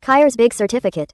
Kyr's big certificate.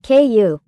KU.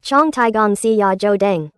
Chong Taigon Si Ya Zhou Deng.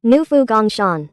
Nu Fu Gong Shan.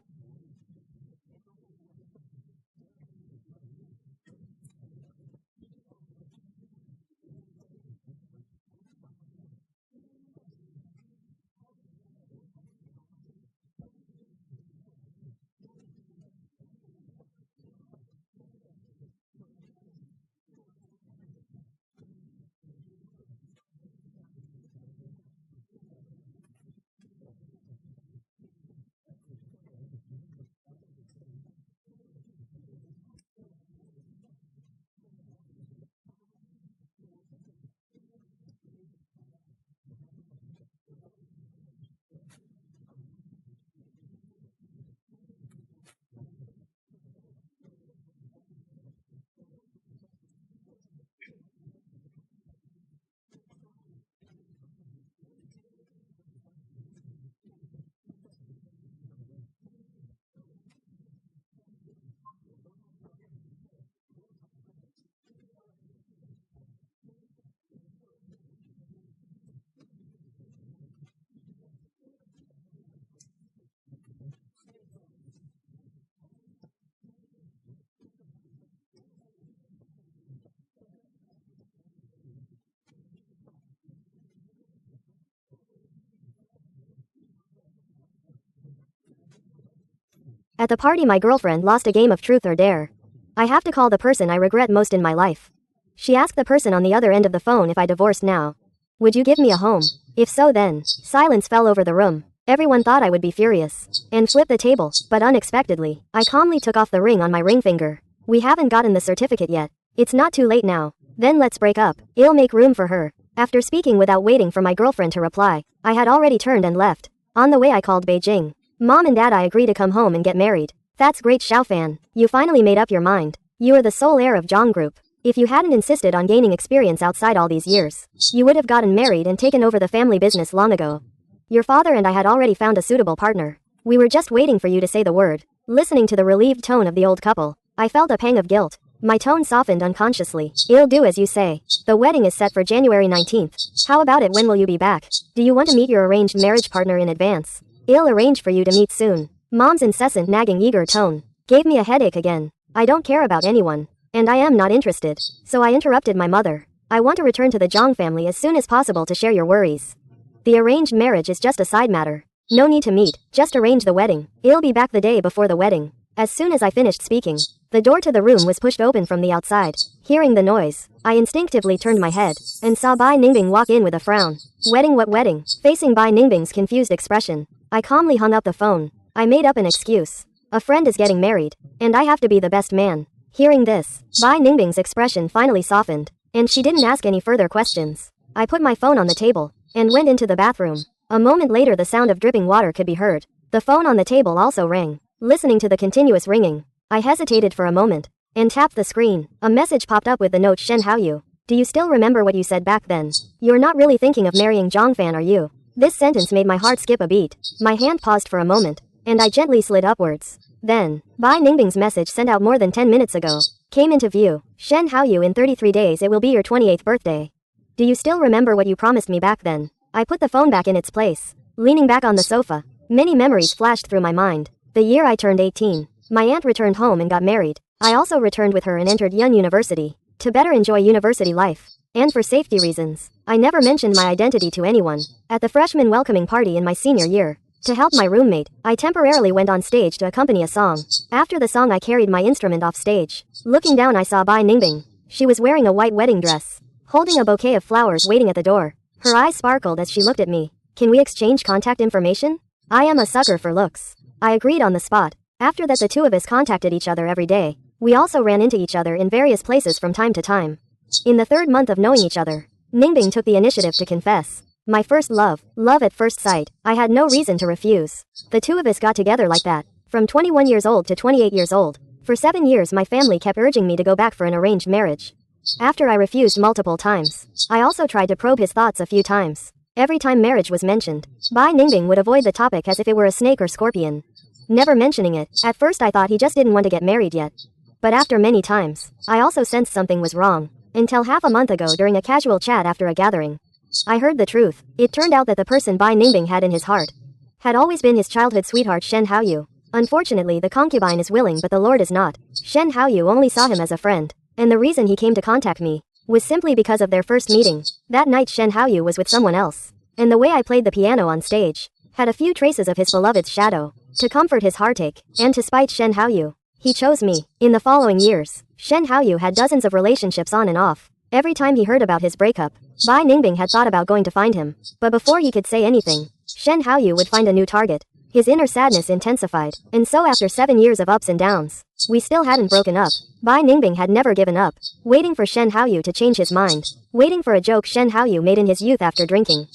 At the party, my girlfriend lost a game of truth or dare. I have to call the person I regret most in my life. She asked the person on the other end of the phone if I divorced now. Would you give me a home? If so, then. Silence fell over the room. Everyone thought I would be furious and flip the table, but unexpectedly, I calmly took off the ring on my ring finger. We haven't gotten the certificate yet. It's not too late now. Then let's break up. I'll make room for her. After speaking without waiting for my girlfriend to reply, I had already turned and left. On the way, I called Beijing. Mom and Dad, I agree to come home and get married. That's great, Xiaofan. You finally made up your mind. You are the sole heir of Jiang Group. If you hadn't insisted on gaining experience outside all these years, you would have gotten married and taken over the family business long ago. Your father and I had already found a suitable partner. We were just waiting for you to say the word. Listening to the relieved tone of the old couple, I felt a pang of guilt. My tone softened unconsciously. I'll do as you say. The wedding is set for January 19th. How about it? When will you be back? Do you want to meet your arranged marriage partner in advance? I'll arrange for you to meet soon. Mom's incessant nagging eager tone gave me a headache again. I don't care about anyone, and I am not interested. So I interrupted my mother. I want to return to the Jiang family as soon as possible to share your worries. The arranged marriage is just a side matter. No need to meet, just arrange the wedding. I'll be back the day before the wedding. As soon as I finished speaking, the door to the room was pushed open from the outside. Hearing the noise, I instinctively turned my head and saw Bai Ningbing walk in with a frown. Wedding? What wedding? Facing Bai Ningbing's confused expression, I calmly hung up the phone. I made up an excuse. A friend is getting married, and I have to be the best man. Hearing this, Bai Ningbing's expression finally softened, and she didn't ask any further questions. I put my phone on the table and went into the bathroom. A moment later, the sound of dripping water could be heard. The phone on the table also rang. Listening to the continuous ringing, I hesitated for a moment and tapped the screen. A message popped up with the note, Shen Haoyu. Do you still remember what you said back then? You're not really thinking of marrying Zhongfan, are you? This sentence made my heart skip a beat. My hand paused for a moment, and I gently slid upwards. Then, Bai Ningbing's message sent out more than 10 minutes ago came into view. Shen Haoyu, in 33 days it will be your 28th birthday. Do you still remember what you promised me back then? I put the phone back in its place, leaning back on the sofa. Many memories flashed through my mind. The year I turned 18, my aunt returned home and got married. I also returned with her and entered Yun University to better enjoy university life. And for safety reasons, I never mentioned my identity to anyone. At the freshman welcoming party in my senior year, to help my roommate, I temporarily went on stage to accompany a song. After the song, I carried my instrument off stage. Looking down, I saw Bai Ningbing. She was wearing a white wedding dress, holding a bouquet of flowers waiting at the door. Her eyes sparkled as she looked at me. Can we exchange contact information? I am a sucker for looks. I agreed on the spot. After that, the two of us contacted each other every day. We also ran into each other in various places from time to time. In the 3rd month of knowing each other, Ningbing took the initiative to confess. My first love, love at first sight. I had no reason to refuse. The two of us got together like that, from 21 years old to 28 years old. For 7 years my family kept urging me to go back for an arranged marriage. After I refused multiple times, I also tried to probe his thoughts a few times. Every time marriage was mentioned, Bai Ningbing would avoid the topic as if it were a snake or scorpion. Never mentioning it. At first I thought he just didn't want to get married yet. But after many times, I also sensed something was wrong. Until half a month ago, during a casual chat after a gathering, I heard the truth. It turned out that the person Bai Ningbing had in his heart had always been his childhood sweetheart Shen Haoyu. Unfortunately, the concubine is willing but the lord is not. Shen Haoyu only saw him as a friend, and the reason he came to contact me was simply because of their first meeting. That night Shen Haoyu was with someone else, and the way I played the piano on stage had a few traces of his beloved's shadow. To comfort his heartache, and to spite Shen Haoyu, he chose me. In the following years, Shen Haoyu had dozens of relationships on and off. Every time he heard about his breakup, Bai Ningbing had thought about going to find him, but before he could say anything, Shen Haoyu would find a new target. His inner sadness intensified, and so after 7 years of ups and downs, we still hadn't broken up. Bai Ningbing had never given up, waiting for Shen Haoyu to change his mind, waiting for a joke Shen Haoyu made in his youth after drinking.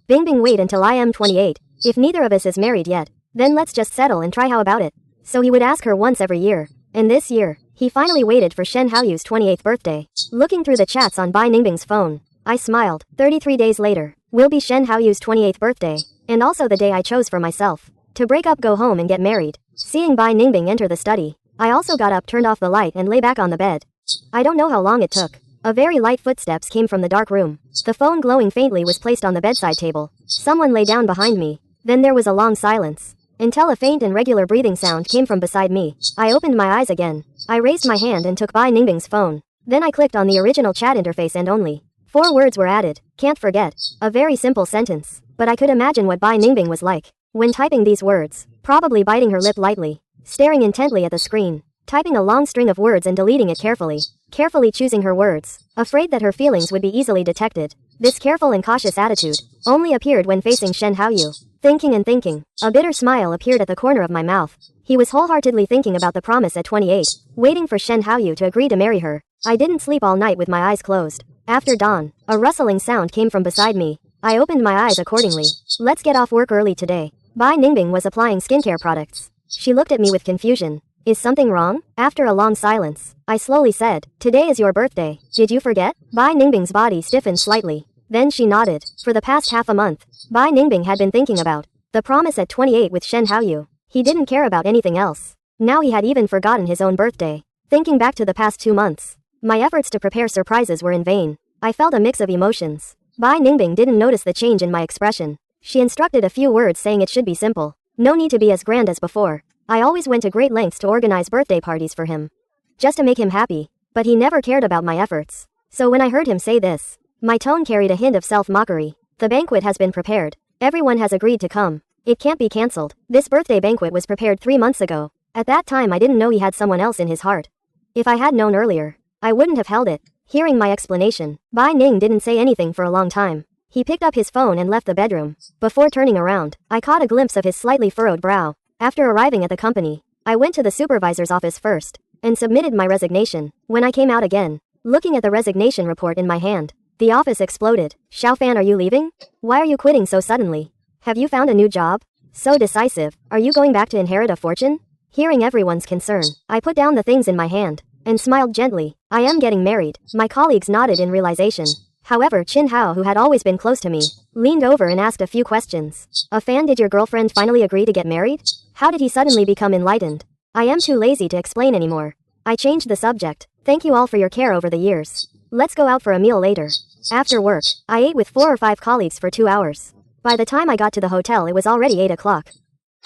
Bingbing, wait until I am 28. If neither of us is married yet, then let's just settle and try how about it. So he would ask her once every year, and this year, he finally waited for Shen Haoyu's 28th birthday. Looking through the chats on Bai Ningbing's phone, I smiled. 33 days later, will be Shen Haoyu's 28th birthday, and also the day I chose for myself to break up, go home and get married. Seeing Bai Ningbing enter the study, I also got up, turned off the light and lay back on the bed. I don't know how long it took. A very light footsteps came from the dark room. The phone glowing faintly was placed on the bedside table. Someone lay down behind me. Then there was a long silence, until a faint and regular breathing sound came from beside me. I opened my eyes again. I raised my hand and took Bai Ningbing's phone. Then I clicked on the original chat interface and only 4 words were added. Can't forget. A very simple sentence, but I could imagine what Bai Ningbing was like when typing these words, probably biting her lip lightly, staring intently at the screen, typing a long string of words and deleting it carefully choosing her words, afraid that her feelings would be easily detected. This careful and cautious attitude only appeared when facing Shen Haoyu. Thinking and thinking, a bitter smile appeared at the corner of my mouth. He was wholeheartedly thinking about the promise at 28, waiting for Shen Haoyu to agree to marry her. I didn't sleep all night with my eyes closed. After dawn, a rustling sound came from beside me. I opened my eyes accordingly. Let's get off work early today. Bai Ningbing was applying skincare products. She looked at me with confusion. Is something wrong? After a long silence, I slowly said, today is your birthday. Did you forget? Bai Ningbing's body stiffened slightly. Then she nodded. For the past half a month, Bai Ningbing had been thinking about the promise at 28 with Shen Haoyu. He didn't care about anything else. Now he had even forgotten his own birthday. Thinking back to the past 2 months, my efforts to prepare surprises were in vain. I felt a mix of emotions. Bai Ningbing didn't notice the change in my expression. She instructed a few words saying it should be simple. No need to be as grand as before. I always went to great lengths to organize birthday parties for him, just to make him happy, but he never cared about my efforts. So when I heard him say this, my tone carried a hint of self-mockery. The banquet has been prepared. Everyone has agreed to come. It can't be cancelled. This birthday banquet was prepared 3 months ago. At that time I didn't know he had someone else in his heart. If I had known earlier, I wouldn't have held it. Hearing my explanation, Bai Ning didn't say anything for a long time. He picked up his phone and left the bedroom. Before turning around, I caught a glimpse of his slightly furrowed brow. After arriving at the company, I went to the supervisor's office first, and submitted my resignation. When I came out again, looking at the resignation report in my hand, the office exploded. Xiaofan, are you leaving? Why are you quitting so suddenly? Have you found a new job? So decisive. Are you going back to inherit a fortune? Hearing everyone's concern, I put down the things in my hand, and smiled gently. I am getting married. My colleagues nodded in realization. However, Qin Hao, who had always been close to me, leaned over and asked a few questions. A fan, did your girlfriend finally agree to get married? How did he suddenly become enlightened? I am too lazy to explain anymore. I changed the subject. Thank you all for your care over the years. Let's go out for a meal later. After work, I ate with 4 or 5 colleagues for 2 hours. By the time I got to the hotel it was already 8 o'clock.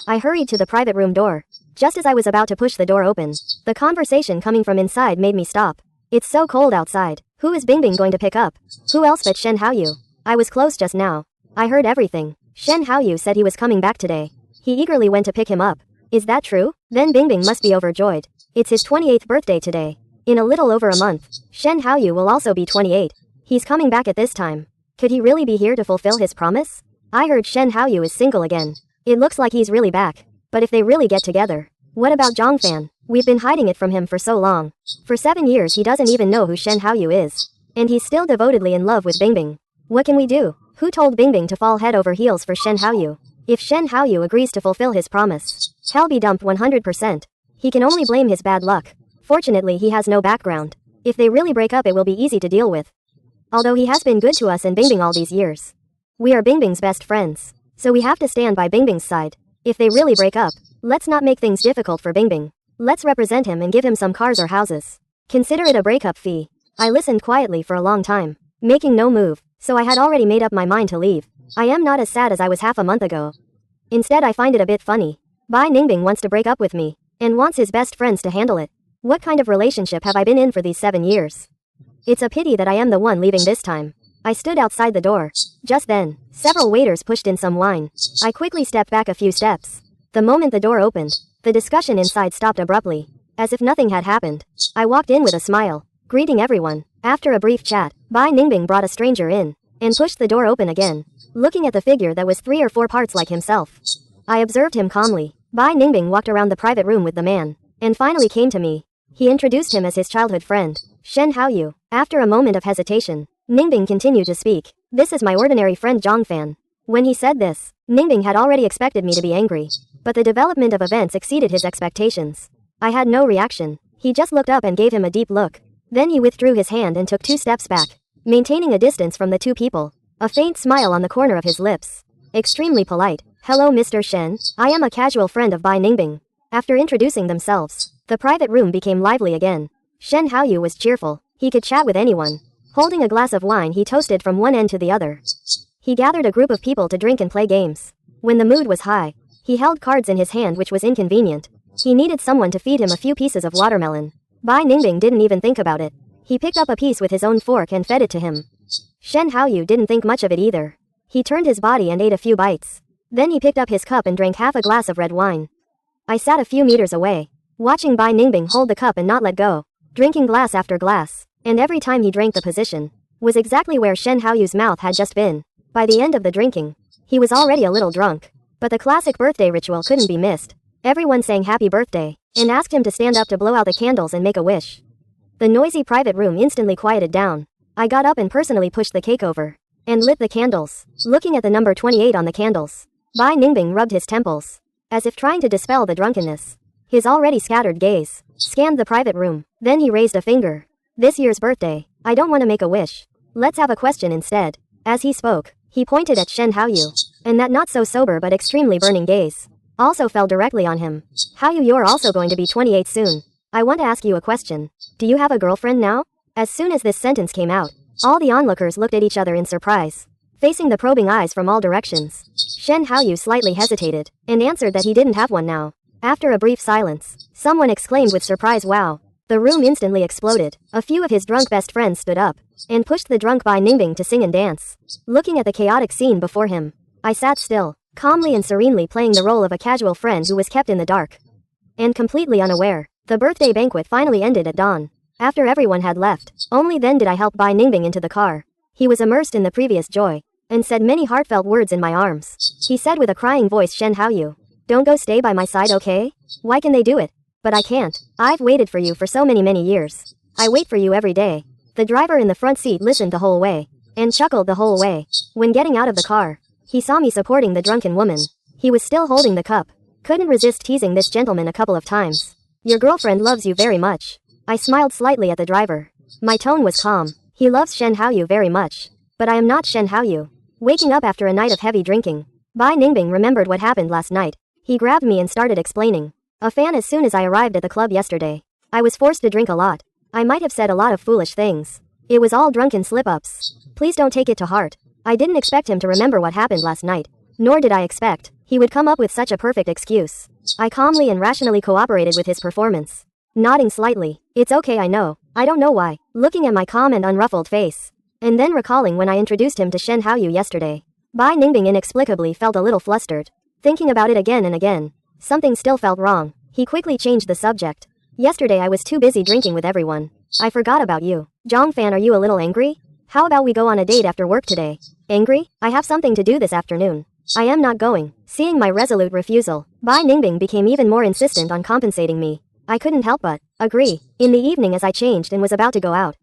I hurried to the private room door. Just as I was about to push the door open, the conversation coming from inside made me stop. It's so cold outside. Who is Bingbing going to pick up? Who else but Shen Haoyu? I was close just now. I heard everything. Shen Haoyu said he was coming back today. He eagerly went to pick him up. Is that true? Then Bingbing must be overjoyed. It's his 28th birthday today. In a little over a month, Shen Haoyu will also be 28. He's coming back at this time. Could he really be here to fulfill his promise? I heard Shen Haoyu is single again. It looks like he's really back. But if they really get together, what about Zhongfan? We've been hiding it from him for so long. For 7 years he doesn't even know who Shen Haoyu is. And he's still devotedly in love with Bingbing. What can we do? Who told Bingbing to fall head over heels for Shen Haoyu? If Shen Haoyu agrees to fulfill his promise, he'll be dumped 100%. He can only blame his bad luck. Fortunately he has no background. If they really break up it will be easy to deal with. Although he has been good to us and Bingbing all these years. We are Bingbing's best friends. So we have to stand by Bingbing's side. If they really break up, let's not make things difficult for Bingbing. Let's represent him and give him some cars or houses. Consider it a breakup fee. I listened quietly for a long time, making no move, so I had already made up my mind to leave. I am not as sad as I was half a month ago. Instead, I find it a bit funny. Bai Ningbing wants to break up with me, and wants his best friends to handle it. What kind of relationship have I been in for these 7 years? It's a pity that I am the one leaving this time. I stood outside the door. Just then, several waiters pushed in some wine. I quickly stepped back a few steps. The moment the door opened, the discussion inside stopped abruptly. As if nothing had happened. I walked in with a smile, greeting everyone. After a brief chat, Bai Ningbing brought a stranger in, and pushed the door open again, looking at the figure that was 3 or 4 parts like himself. I observed him calmly. Bai Ningbing walked around the private room with the man, and finally came to me. He introduced him as his childhood friend, Shen Haoyu. After a moment of hesitation, Ningbing continued to speak. This is my ordinary friend Zhang Fan. When he said this, Ningbing had already expected me to be angry, but the development of events exceeded his expectations. I had no reaction. He just looked up and gave him a deep look. Then he withdrew his hand and took 2 steps back, maintaining a distance from the 2 people. A faint smile on the corner of his lips. Extremely polite. Hello Mr. Shen, I am a casual friend of Bai Ningbing. After introducing themselves, the private room became lively again. Shen Haoyu was cheerful. He could chat with anyone. Holding a glass of wine, he toasted from one end to the other. He gathered a group of people to drink and play games. When the mood was high, he held cards in his hand, which was inconvenient. He needed someone to feed him a few pieces of watermelon. Bai Ningbing didn't even think about it. He picked up a piece with his own fork and fed it to him. Shen Haoyu didn't think much of it either. He turned his body and ate a few bites. Then he picked up his cup and drank half a glass of red wine. I sat a few meters away, watching Bai Ningbing hold the cup and not let go, drinking glass after glass, and every time he drank, the position was exactly where Shen Haoyu's mouth had just been. By the end of the drinking, he was already a little drunk, but the classic birthday ritual couldn't be missed. Everyone sang happy birthday, and asked him to stand up to blow out the candles and make a wish. The noisy private room instantly quieted down. I got up and personally pushed the cake over, and lit the candles, looking at the number 28 on the candles. Bai Ningbing rubbed his temples, as if trying to dispel the drunkenness. His already scattered gaze scanned the private room, then he raised a finger. This year's birthday, I don't want to make a wish. Let's have a question instead. As he spoke, he pointed at Shen Haoyu, and that not so sober but extremely burning gaze also fell directly on him. Haoyu, you're also going to be 28 soon. I want to ask you a question. Do you have a girlfriend now? As soon as this sentence came out, all the onlookers looked at each other in surprise, facing the probing eyes from all directions. Shen Haoyu slightly hesitated, and answered that he didn't have one now. After a brief silence, someone exclaimed with surprise, wow. The room instantly exploded. A few of his drunk best friends stood up, and pushed the drunk Bai Ningbing to sing and dance. Looking at the chaotic scene before him, I sat still, calmly and serenely playing the role of a casual friend who was kept in the dark, and completely unaware. The birthday banquet finally ended at dawn. After everyone had left, only then did I help Bai Ningbing into the car. He was immersed in the previous joy, and said many heartfelt words in my arms. He said with a crying voice, Shen Haoyu, don't go, stay by my side, okay? Why can they do it? But I can't. I've waited for you for so many years. I wait for you every day. The driver in the front seat listened the whole way, and chuckled the whole way. When getting out of the car, he saw me supporting the drunken woman. He was still holding the cup. Couldn't resist teasing this gentleman a couple of times. Your girlfriend loves you very much. I smiled slightly at the driver. My tone was calm. He loves Shen Haoyu very much. But I am not Shen Haoyu. Waking up after a night of heavy drinking, Bai Ningbing remembered what happened last night. He grabbed me and started explaining. A fan, as soon as I arrived at the club yesterday, I was forced to drink a lot. I might have said a lot of foolish things. It was all drunken slip-ups. Please don't take it to heart. I didn't expect him to remember what happened last night. Nor did I expect he would come up with such a perfect excuse. I calmly and rationally cooperated with his performance, nodding slightly. It's okay, I know. I don't know why. Looking at my calm and unruffled face, and then recalling when I introduced him to Shen Haoyu yesterday, Bai Ningbing inexplicably felt a little flustered. Thinking about it again and again, something still felt wrong. He quickly changed the subject. Yesterday I was too busy drinking with everyone. I forgot about you. Zhang Fan, are you a little angry? How about we go on a date after work today? Angry? I have something to do this afternoon. I am not going. Seeing my resolute refusal, Bai Ningbing became even more insistent on compensating me. I couldn't help but agree. In the evening, as I changed and was about to go out,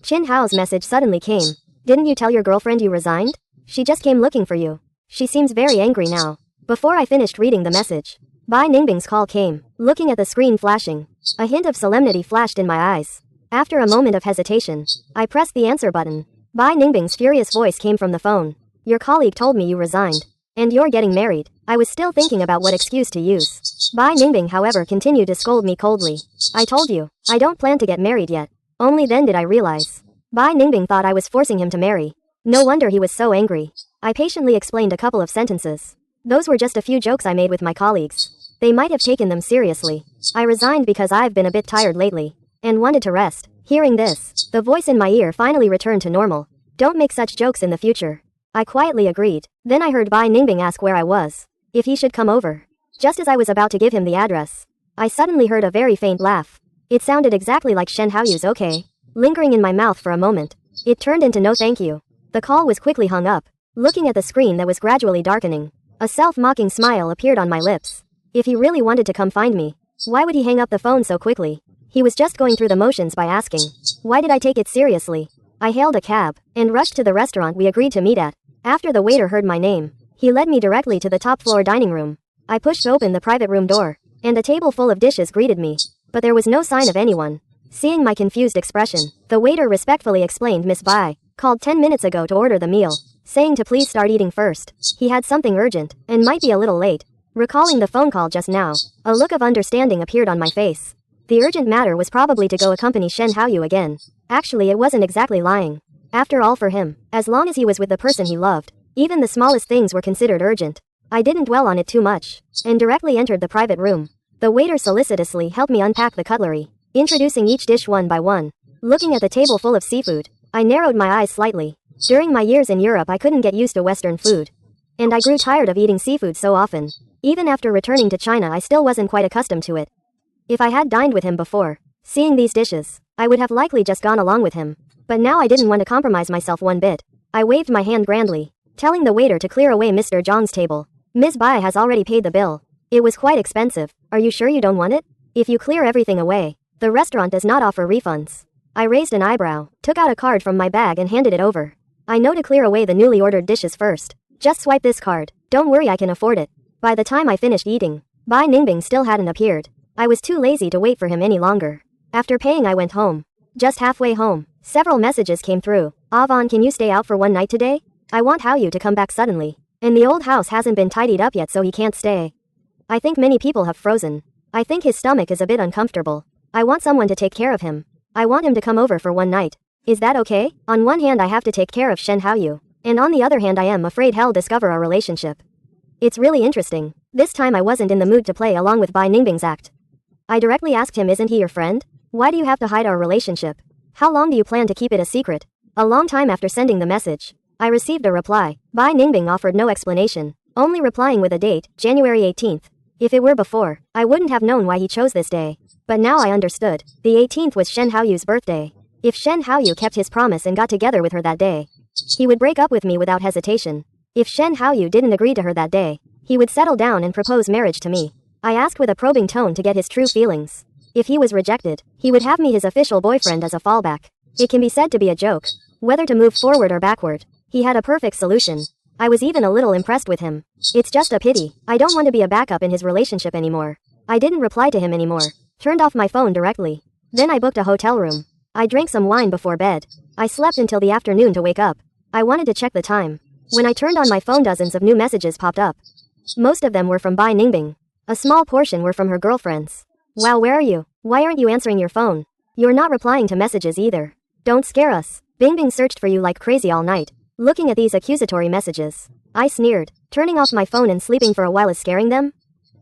Qin Hao's message suddenly came. Didn't you tell your girlfriend you resigned? She just came looking for you. She seems very angry now. Before I finished reading the message, Bai Ningbing's call came. Looking at the screen flashing, a hint of solemnity flashed in my eyes. After a moment of hesitation, I pressed the answer button. Bai Ningbing's furious voice came from the phone. Your colleague told me you resigned, and you're getting married. I was still thinking about what excuse to use. Bai Ningbing, however, continued to scold me coldly. I told you, I don't plan to get married yet. Only then did I realize. Bai Ningbing thought I was forcing him to marry. No wonder he was so angry. I patiently explained a couple of sentences. Those were just a few jokes I made with my colleagues. They might have taken them seriously. I resigned because I've been a bit tired lately and wanted to rest. Hearing this, the voice in my ear finally returned to normal. Don't make such jokes in the future. I quietly agreed. Then I heard Bai Ningbing ask where I was, if he should come over. Just as I was about to give him the address, I suddenly heard a very faint laugh. It sounded exactly like Shen Haoyu's okay. Lingering in my mouth for a moment, it turned into no thank you. The call was quickly hung up. Looking at the screen that was gradually darkening, a self-mocking smile appeared on my lips. If he really wanted to come find me, why would he hang up the phone so quickly? He was just going through the motions by asking. Why did I take it seriously? I hailed a cab and rushed to the restaurant we agreed to meet at. After the waiter heard my name, he led me directly to the top-floor dining room. I pushed open the private room door, and a table full of dishes greeted me. But there was no sign of anyone. Seeing my confused expression, the waiter respectfully explained Miss Bai called 10 minutes ago to order the meal, saying to please start eating first. He had something urgent, and might be a little late. Recalling the phone call just now, a look of understanding appeared on my face. The urgent matter was probably to go accompany Shen Haoyu again. Actually, it wasn't exactly lying. After all, for him, as long as he was with the person he loved, even the smallest things were considered urgent. I didn't dwell on it too much, and directly entered the private room. The waiter solicitously helped me unpack the cutlery, introducing each dish one by one. Looking at the table full of seafood, I narrowed my eyes slightly. During my years in Europe, I couldn't get used to Western food, and I grew tired of eating seafood so often. Even after returning to China, I still wasn't quite accustomed to it. If I had dined with him before, seeing these dishes, I would have likely just gone along with him. But now I didn't want to compromise myself one bit. I waved my hand grandly, telling the waiter to clear away Mr. Zhang's table. Ms. Bai has already paid the bill. It was quite expensive. Are you sure you don't want it? If you clear everything away, the restaurant does not offer refunds. I raised an eyebrow, took out a card from my bag and handed it over. I know to clear away the newly ordered dishes first. Just swipe this card. Don't worry, I can afford it. By the time I finished eating, Bai Ningbing still hadn't appeared. I was too lazy to wait for him any longer. After paying, I went home. Just halfway home, several messages came through. Avon, can you stay out for one night today? I want Haoyu to come back suddenly. And the old house hasn't been tidied up yet, so he can't stay. I think many people have frozen. I think his stomach is a bit uncomfortable. I want someone to take care of him. I want him to come over for one night. Is that okay? On one hand, I have to take care of Shen Haoyu, and on the other hand, I am afraid he'll discover our relationship. It's really interesting. This time I wasn't in the mood to play along with Bai Ningbing's act. I directly asked him, isn't he your friend? Why do you have to hide our relationship? How long do you plan to keep it a secret? A long time after sending the message, I received a reply. Bai Ningbing offered no explanation, only replying with a date, January 18th. If it were before, I wouldn't have known why he chose this day. But now I understood. The 18th was Shen Haoyu's birthday. If Shen Haoyu kept his promise and got together with her that day, he would break up with me without hesitation. If Shen Haoyu didn't agree to her that day, he would settle down and propose marriage to me. I asked with a probing tone to get his true feelings. If he was rejected, he would have me his official boyfriend as a fallback. It can be said to be a joke. Whether to move forward or backward, he had a perfect solution. I was even a little impressed with him. It's just a pity. I don't want to be a backup in his relationship anymore. I didn't reply to him anymore. Turned off my phone directly. Then I booked a hotel room. I drank some wine before bed. I slept until the afternoon to wake up. I wanted to check the time. When I turned on my phone, dozens of new messages popped up. Most of them were from Bai Ningbing. A small portion were from her girlfriends. Wow, where are you? Why aren't you answering your phone? You're not replying to messages either. Don't scare us. Bingbing searched for you like crazy all night. Looking at these accusatory messages, I sneered. Turning off my phone and sleeping for a while is scaring them?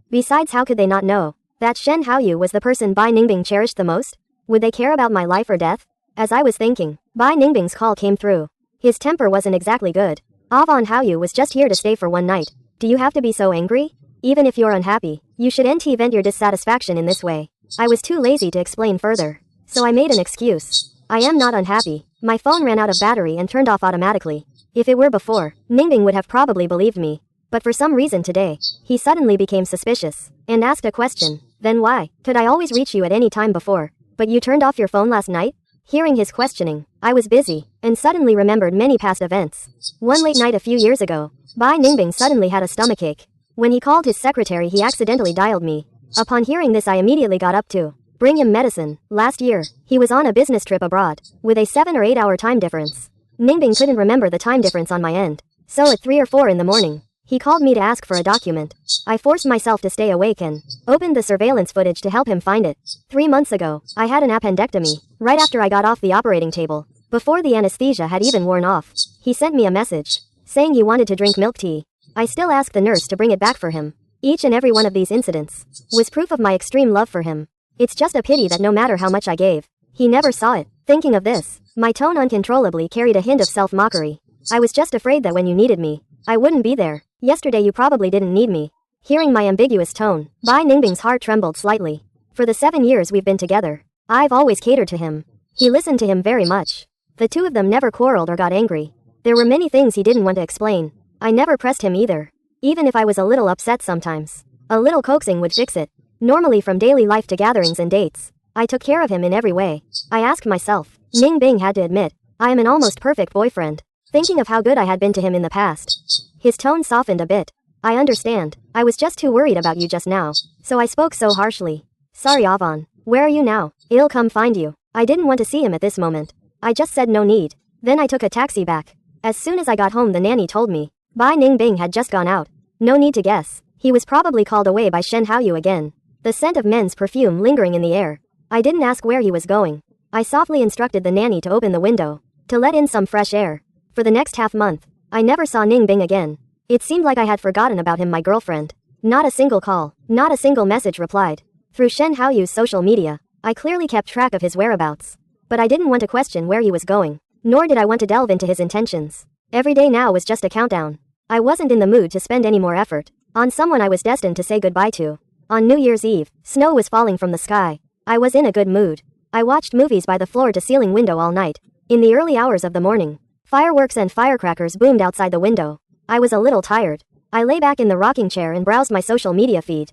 Besides, how could they not know that Shen Haoyu was the person Bai Ningbing cherished the most? Would they care about my life or death? As I was thinking, Bai Ningbing's call came through. His temper wasn't exactly good. Avon Haoyu was just here to stay for one night. Do you have to be so angry? Even if you're unhappy, you shouldn't vent your dissatisfaction in this way. I was too lazy to explain further, so I made an excuse. I am not unhappy. My phone ran out of battery and turned off automatically. If it were before, Ningbing would have probably believed me. But for some reason today, he suddenly became suspicious and asked a question. Then why could I always reach you at any time before, but you turned off your phone last night? Hearing his questioning, I was busy and suddenly remembered many past events. One late night a few years ago, Bai Ningbing suddenly had a stomachache. When he called his secretary, he accidentally dialed me. Upon hearing this, I immediately got up to bring him medicine. Last year, he was on a business trip abroad, with a 7 or 8 hour time difference. Ningbing couldn't remember the time difference on my end, so at 3 or 4 in the morning, he called me to ask for a document. I forced myself to stay awake and opened the surveillance footage to help him find it. 3 months ago, I had an appendectomy, right after I got off the operating table. Before the anesthesia had even worn off, he sent me a message, saying he wanted to drink milk tea. I still asked the nurse to bring it back for him. Each and every one of these incidents was proof of my extreme love for him. It's just a pity that no matter how much I gave, he never saw it. Thinking of this, my tone uncontrollably carried a hint of self-mockery. I was just afraid that when you needed me, I wouldn't be there. Yesterday you probably didn't need me. Hearing my ambiguous tone, Bai Ningbing's heart trembled slightly. For the 7 years we've been together, I've always catered to him. He listened to him very much. The two of them never quarreled or got angry. There were many things he didn't want to explain. I never pressed him either. Even if I was a little upset sometimes, a little coaxing would fix it. Normally from daily life to gatherings and dates, I took care of him in every way. I asked myself, Ningbing had to admit, I am an almost perfect boyfriend. Thinking of how good I had been to him in the past. His tone softened a bit. I understand. I was just too worried about you just now, so I spoke so harshly. Sorry Avon. Where are you now? I'll come find you. I didn't want to see him at this moment. I just said no need. Then I took a taxi back. As soon as I got home the nanny told me, Bai Ningbing had just gone out. No need to guess. He was probably called away by Shen Haoyu again. The scent of men's perfume lingering in the air. I didn't ask where he was going. I softly instructed the nanny to open the window, to let in some fresh air. For the next half-month, I never saw Ningbing again. It seemed like I had forgotten about him, my girlfriend. Not a single call, not a single message replied. Through Shen Haoyu's social media, I clearly kept track of his whereabouts. But I didn't want to question where he was going, nor did I want to delve into his intentions. Every day now was just a countdown. I wasn't in the mood to spend any more effort on someone I was destined to say goodbye to. On New Year's Eve, snow was falling from the sky. I was in a good mood. I watched movies by the floor-to-ceiling window all night. In the early hours of the morning, fireworks and firecrackers boomed outside the window. I was a little tired. I lay back in the rocking chair and browsed my social media feed.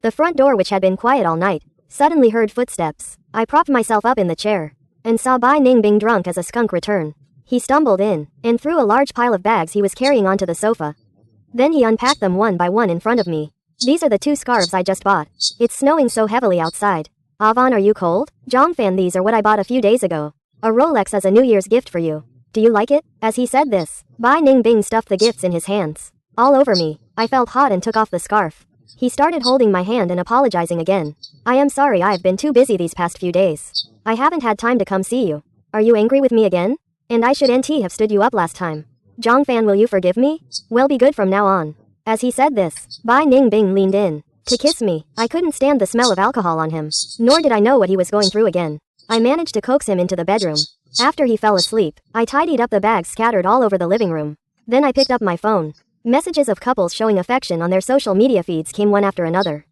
The front door, which had been quiet all night, suddenly heard footsteps. I propped myself up in the chair and saw Bai Ningbing drunk as a skunk return. He stumbled in and threw a large pile of bags he was carrying onto the sofa. Then he unpacked them one by one in front of me. These are the 2 scarves I just bought. It's snowing so heavily outside. Avon, are you cold? Zhongfan, these are what I bought a few days ago. A Rolex as a New Year's gift for you. Do you like it? As he said this, Bai Ningbing stuffed the gifts in his hands. All over me. I felt hot and took off the scarf. He started holding my hand and apologizing again. I am sorry, I've been too busy these past few days. I haven't had time to come see you. Are you angry with me again? And I should have stood you up last time. Zhongfan, will you forgive me? Well, be good from now on. As he said this, Bai Ningbing leaned in to kiss me. I couldn't stand the smell of alcohol on him, nor did I know what he was going through again. I managed to coax him into the bedroom. After he fell asleep, I tidied up the bags scattered all over the living room. Then I picked up my phone. Messages of couples showing affection on their social media feeds came one after another.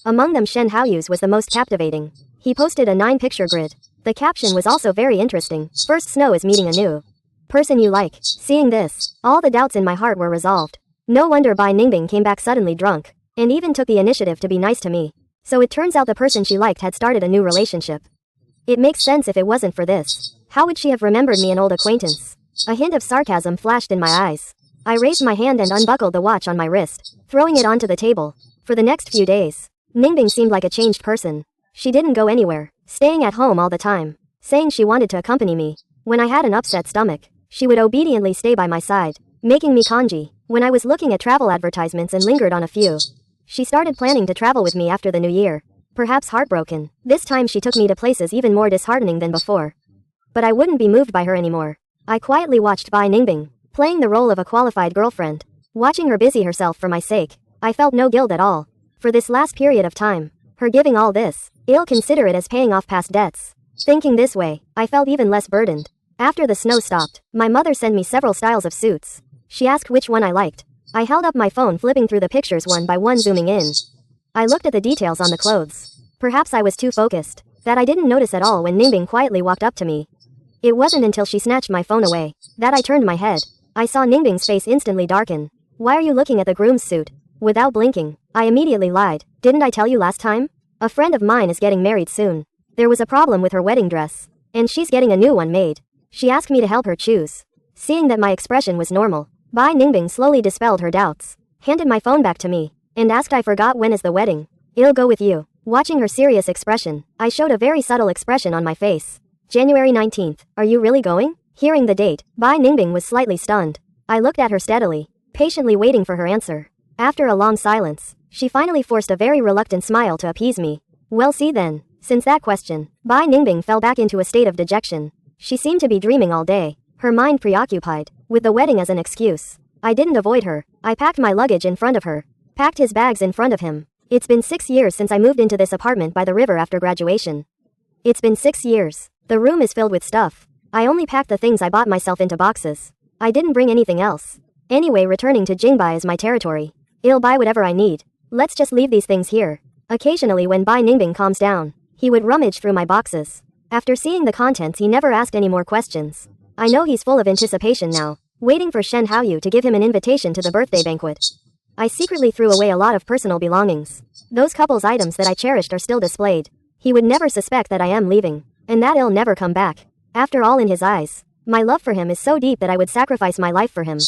Among them Shen Haoyu's was the most captivating. He posted a 9-picture grid. The caption was also very interesting. First snow is meeting a new person you like. Seeing this, all the doubts in my heart were resolved. No wonder Bai Ningbing came back suddenly drunk, and even took the initiative to be nice to me. So it turns out the person she liked had started a new relationship. It makes sense if it wasn't for this. How would she have remembered me, an old acquaintance? A hint of sarcasm flashed in my eyes. I raised my hand and unbuckled the watch on my wrist, throwing it onto the table. For the next few days, Ningbing seemed like a changed person. She didn't go anywhere, staying at home all the time, saying she wanted to accompany me. When I had an upset stomach, she would obediently stay by my side, making me kanji. When I was looking at travel advertisements and lingered on a few, she started planning to travel with me after the new year. Perhaps heartbroken, this time she took me to places even more disheartening than before. But I wouldn't be moved by her anymore. I quietly watched Bai Ningbing, playing the role of a qualified girlfriend. Watching her busy herself for my sake, I felt no guilt at all. For this last period of time, her giving all this, I'll consider it as paying off past debts. Thinking this way, I felt even less burdened. After the snow stopped, my mother sent me several styles of suits. She asked which one I liked. I held up my phone, flipping through the pictures one by one, zooming in. I looked at the details on the clothes. Perhaps I was too focused, that I didn't notice at all when Ningbing quietly walked up to me. It wasn't until she snatched my phone away that I turned my head. I saw Ningbing's face instantly darken. Why are you looking at the groom's suit? Without blinking, I immediately lied. Didn't I tell you last time? A friend of mine is getting married soon. There was a problem with her wedding dress, and she's getting a new one made. She asked me to help her choose. Seeing that my expression was normal, Bai Ningbing slowly dispelled her doubts, handed my phone back to me, and asked, I forgot, when is the wedding? I'll go with you. Watching her serious expression, I showed a very subtle expression on my face. January 19th, are you really going? Hearing the date, Bai Ningbing was slightly stunned. I looked at her steadily, patiently waiting for her answer. After a long silence, she finally forced a very reluctant smile to appease me. Well, see then. Since that question, Bai Ningbing fell back into a state of dejection. She seemed to be dreaming all day, her mind preoccupied with the wedding as an excuse. I didn't avoid her. I packed my luggage in front of her. Packed his bags in front of him. It's been 6 years since I moved into this apartment by the river after graduation. It's been 6 years. The room is filled with stuff. I only packed the things I bought myself into boxes. I didn't bring anything else. Anyway, returning to Jingbai is my territory. I'll buy whatever I need. Let's just leave these things here. Occasionally when Bai Ningbing calms down, he would rummage through my boxes. After seeing the contents, he never asked any more questions. I know he's full of anticipation now, waiting for Shen Haoyu to give him an invitation to the birthday banquet. I secretly threw away a lot of personal belongings. Those couple's items that I cherished are still displayed. He would never suspect that I am leaving, and that I'll never come back. After all, in his eyes, my love for him is so deep that I would sacrifice my life for him.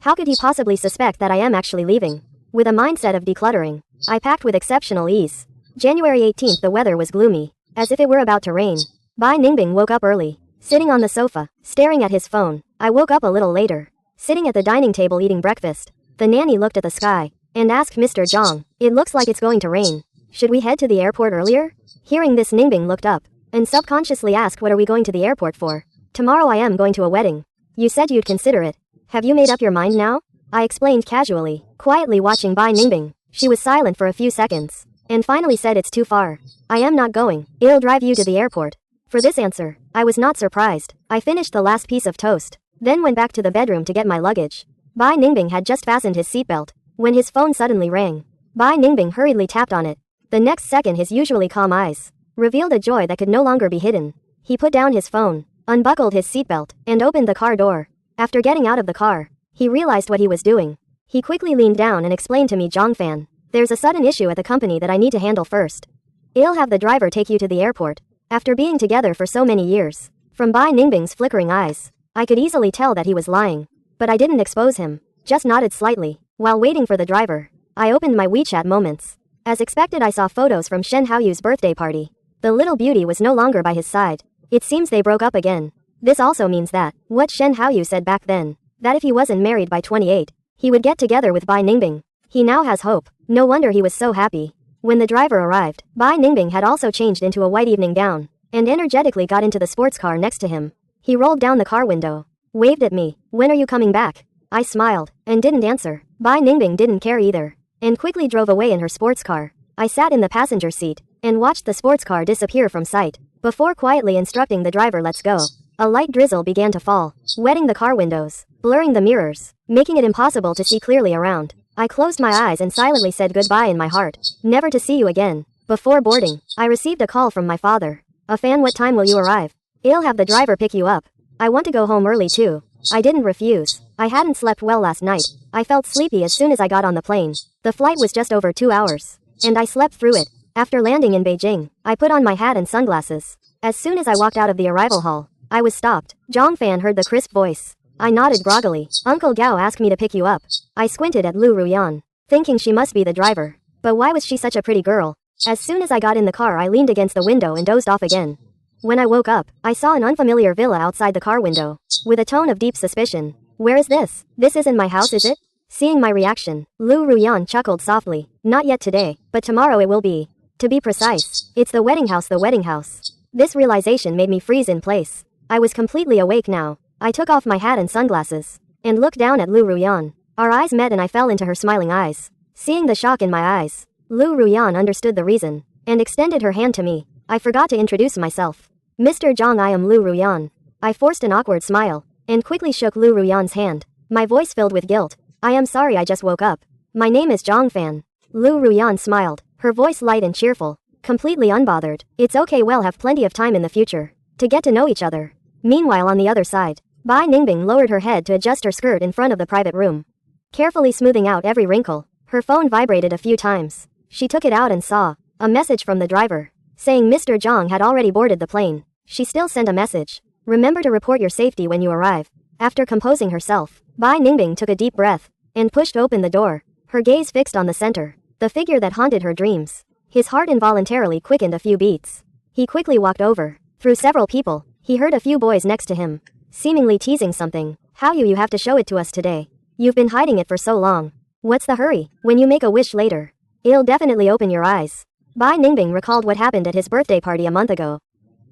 How could he possibly suspect that I am actually leaving? With a mindset of decluttering, I packed with exceptional ease. January 18th, the weather was gloomy, as if it were about to rain. Bai Ningbing woke up early, sitting on the sofa, staring at his phone. I woke up a little later, sitting at the dining table eating breakfast. The nanny looked at the sky and asked Mr. Jiang, "It looks like it's going to rain. Should we head to the airport earlier?" Hearing this, Ningbing looked up and subconsciously asked, "What are we going to the airport for?" "Tomorrow I am going to a wedding. You said you'd consider it. Have you made up your mind now?" I explained casually, quietly watching Bai Ningbing. She was silent for a few seconds, and finally said, "It's too far. I am not going. I'll drive you to the airport." For this answer, I was not surprised. I finished the last piece of toast, then went back to the bedroom to get my luggage. Bai Ningbing had just fastened his seatbelt when his phone suddenly rang. Bai Ningbing hurriedly tapped on it. The next second, his usually calm eyes revealed a joy that could no longer be hidden. He put down his phone, unbuckled his seatbelt, and opened the car door. After getting out of the car, he realized what he was doing. He quickly leaned down and explained to me, "Zhang Fan, there's a sudden issue at the company that I need to handle first. I'll have the driver take you to the airport." After being together for so many years, from Bai Ningbing's flickering eyes, I could easily tell that he was lying. But I didn't expose him, just nodded slightly. While waiting for the driver, I opened my WeChat moments. As expected, I saw photos from Shen Haoyu's birthday party. The little beauty was no longer by his side. It seems they broke up again. This also means that, what Shen Haoyu said back then, that if he wasn't married by 28, he would get together with Bai Ningbing. He now has hope. No wonder he was so happy. When the driver arrived, Bai Ningbing had also changed into a white evening gown, and energetically got into the sports car next to him. He rolled down the car window, waved at me. "When are you coming back?" I smiled, and didn't answer. Bai Ningbing didn't care either, and quickly drove away in her sports car. I sat in the passenger seat, and watched the sports car disappear from sight, before quietly instructing the driver, "Let's go." A light drizzle began to fall, wetting the car windows, blurring the mirrors, making it impossible to see clearly around. I closed my eyes and silently said goodbye in my heart, never to see you again. Before boarding, I received a call from my father. "A fan, what time will you arrive?" "I'll have the driver pick you up. I want to go home early too." I didn't refuse. I hadn't slept well last night. I felt sleepy as soon as I got on the plane. The flight was just over 2 hours, and I slept through it. After landing in Beijing, I put on my hat and sunglasses. As soon as I walked out of the arrival hall, I was stopped. Zhang Fan heard the crisp voice. I nodded groggily. "Uncle Gao asked me to pick you up." I squinted at Lu Ruyan, thinking she must be the driver. But why was she such a pretty girl? As soon as I got in the car, I leaned against the window and dozed off again. When I woke up, I saw an unfamiliar villa outside the car window, with a tone of deep suspicion. "Where is this? This isn't my house, is it?" Seeing my reaction, Lu Ruyan chuckled softly. "Not yet today, but tomorrow it will be. To be precise, it's the wedding house, the wedding house." This realization made me freeze in place. I was completely awake now. I took off my hat and sunglasses, and looked down at Lu Ruyan. Our eyes met and I fell into her smiling eyes. Seeing the shock in my eyes, Lu Ruyan understood the reason, and extended her hand to me. I forgot to introduce myself. "Mr. Zhang, I am Lu Ruyan." I forced an awkward smile, and quickly shook Lu Ruyan's hand. My voice filled with guilt. "I am sorry, I just woke up. My name is Zhang Fan." Lu Ruyan smiled, her voice light and cheerful, completely unbothered. "It's okay, we'll have plenty of time in the future to get to know each other." Meanwhile, on the other side, Bai Ningbing lowered her head to adjust her skirt in front of the private room. Carefully smoothing out every wrinkle, her phone vibrated a few times. She took it out and saw a message from the driver, saying Mr. Zhang had already boarded the plane. She still sent a message. "Remember to report your safety when you arrive." After composing herself, Bai Ningbing took a deep breath, and pushed open the door, her gaze fixed on the center, the figure that haunted her dreams. His heart involuntarily quickened a few beats. He quickly walked over. Through several people, he heard a few boys next to him seemingly teasing something. "How you have to show it to us today. You've been hiding it for so long. What's the hurry? When you make a wish later, it'll definitely open your eyes." Bai Ningbing recalled what happened at his birthday party a month ago.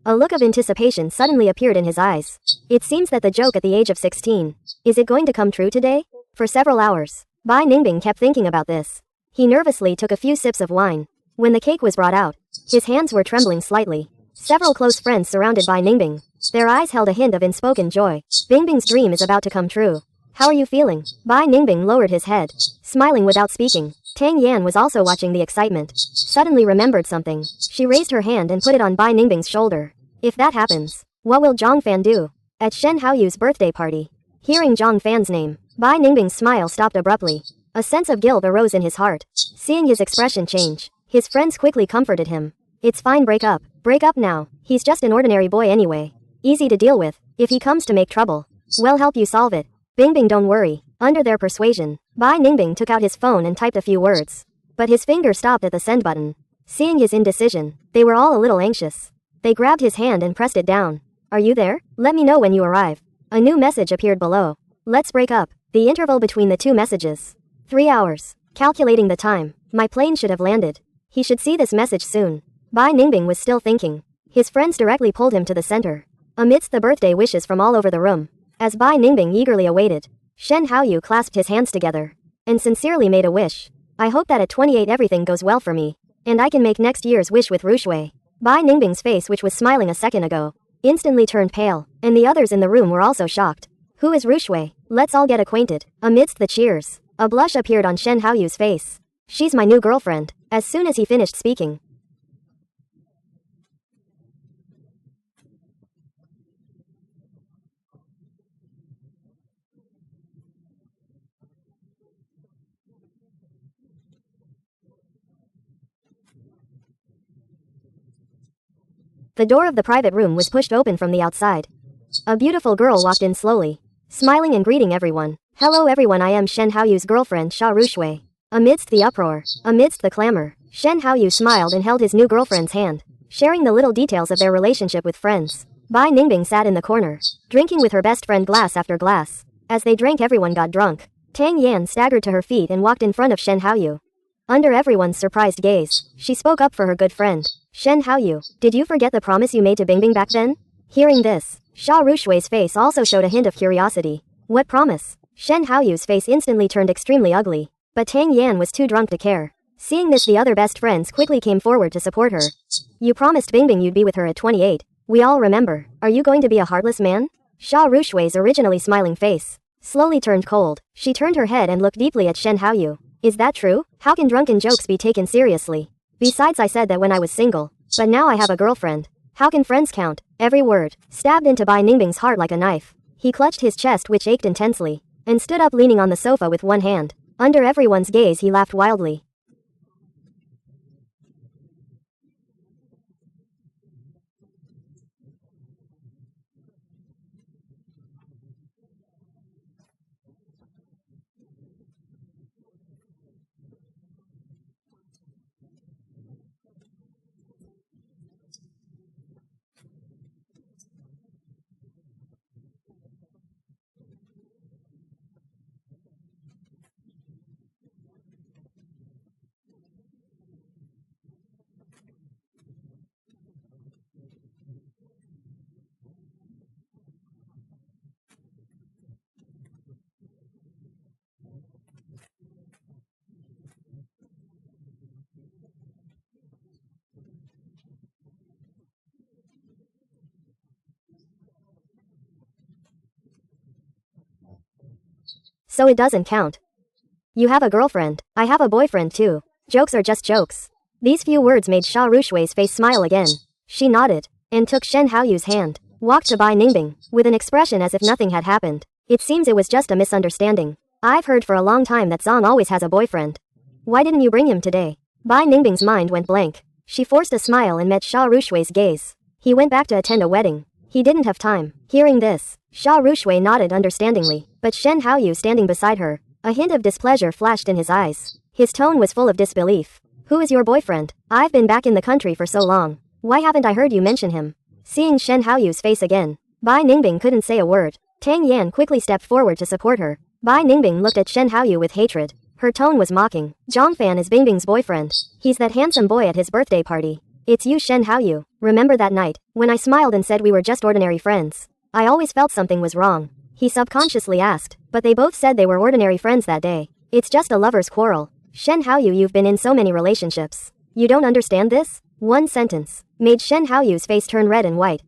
A look of anticipation suddenly appeared in his eyes. It seems that the joke at the age of 16, is it going to come true today? For several hours, Bai Ningbing kept thinking about this. He nervously took a few sips of wine. When the cake was brought out, his hands were trembling slightly. Several close friends surrounded Bai Ningbing. Their eyes held a hint of unspoken joy. Bingbing's dream is about to come true. How are you feeling? Bai Ningbing lowered his head, smiling without speaking. Tang Yan was also watching the excitement. Suddenly remembered something. She raised her hand and put it on Bai Ningbing's shoulder. If that happens, what will Zhang Fan do? At Shen Haoyu's birthday party. Hearing Zhang Fan's name, Bai Ningbing's smile stopped abruptly. A sense of guilt arose in his heart. Seeing his expression change, his friends quickly comforted him. It's fine, break up. Break up now. He's just an ordinary boy anyway. Easy to deal with. If he comes to make trouble, we'll help you solve it. Bingbing, don't worry. Under their persuasion, Bai Ningbing took out his phone and typed a few words. But his finger stopped at the send button. Seeing his indecision, they were all a little anxious. They grabbed his hand and pressed it down. Are you there? Let me know when you arrive. A new message appeared below. Let's break up. The interval between the two messages. 3 hours. Calculating the time, my plane should have landed. He should see this message soon. Bai Ningbing was still thinking. His friends directly pulled him to the center. Amidst the birthday wishes from all over the room, as Bai Ningbing eagerly awaited, Shen Haoyu clasped his hands together and sincerely made a wish. I hope that at 28 everything goes well for me, and I can make next year's wish with Rushui. Bai Ningbing's face, which was smiling a second ago, instantly turned pale, and the others in the room were also shocked. Who is Rushui? Let's all get acquainted. Amidst the cheers, a blush appeared on Shen Haoyu's face. She's my new girlfriend. As soon as he finished speaking, the door of the private room was pushed open from the outside. A beautiful girl walked in slowly, smiling and greeting everyone. Hello everyone, I am Shen Haoyu's girlfriend Sha Rushui. Amidst the uproar, amidst the clamor, Shen Haoyu smiled and held his new girlfriend's hand, sharing the little details of their relationship with friends. Bai Ningbing sat in the corner, drinking with her best friend glass after glass. As they drank, everyone got drunk. Tang Yan staggered to her feet and walked in front of Shen Haoyu. Under everyone's surprised gaze, she spoke up for her good friend. Shen Haoyu, did you forget the promise you made to Bingbing back then? Hearing this, Sha Rushui's face also showed a hint of curiosity. What promise? Shen Haoyu's face instantly turned extremely ugly, but Tang Yan was too drunk to care. Seeing this, the other best friends quickly came forward to support her. You promised Bingbing you'd be with her at 28. We all remember. Are you going to be a heartless man? Sha Rushui's originally smiling face slowly turned cold. She turned her head and looked deeply at Shen Haoyu. Is that true? How can drunken jokes be taken seriously? Besides, I said that when I was single, but now I have a girlfriend. How can friends count? Every word stabbed into Bai Ningbing's heart like a knife. He clutched his chest, which ached intensely, and stood up, leaning on the sofa with one hand. Under everyone's gaze, he laughed wildly. So it doesn't count. You have a girlfriend. I have a boyfriend too. Jokes are just jokes. These few words made Sha Rushui's face smile again. She nodded and took Shen Haoyu's hand, walked to Bai Ningbing, with an expression as if nothing had happened. It seems it was just a misunderstanding. I've heard for a long time that Zhang always has a boyfriend. Why didn't you bring him today? Bai Ningbing's mind went blank. She forced a smile and met Sha Rushui's gaze. He went back to attend a wedding. He didn't have time. Hearing this, Sha Rushui nodded understandingly, but Shen Haoyu standing beside her, a hint of displeasure flashed in his eyes. His tone was full of disbelief. Who is your boyfriend? I've been back in the country for so long. Why haven't I heard you mention him? Seeing Shen Haoyu's face again, Bai Ningbing couldn't say a word. Tang Yan quickly stepped forward to support her. Bai Ningbing looked at Shen Haoyu with hatred. Her tone was mocking. Zhang Fan is Bingbing's boyfriend. He's that handsome boy at his birthday party. It's you, Shen Haoyu. Remember that night, when I smiled and said we were just ordinary friends? I always felt something was wrong. He subconsciously asked, but they both said they were ordinary friends that day. It's just a lover's quarrel. Shen Haoyu, you've been in so many relationships. You don't understand this? One sentence made Shen Haoyu's face turn red and white.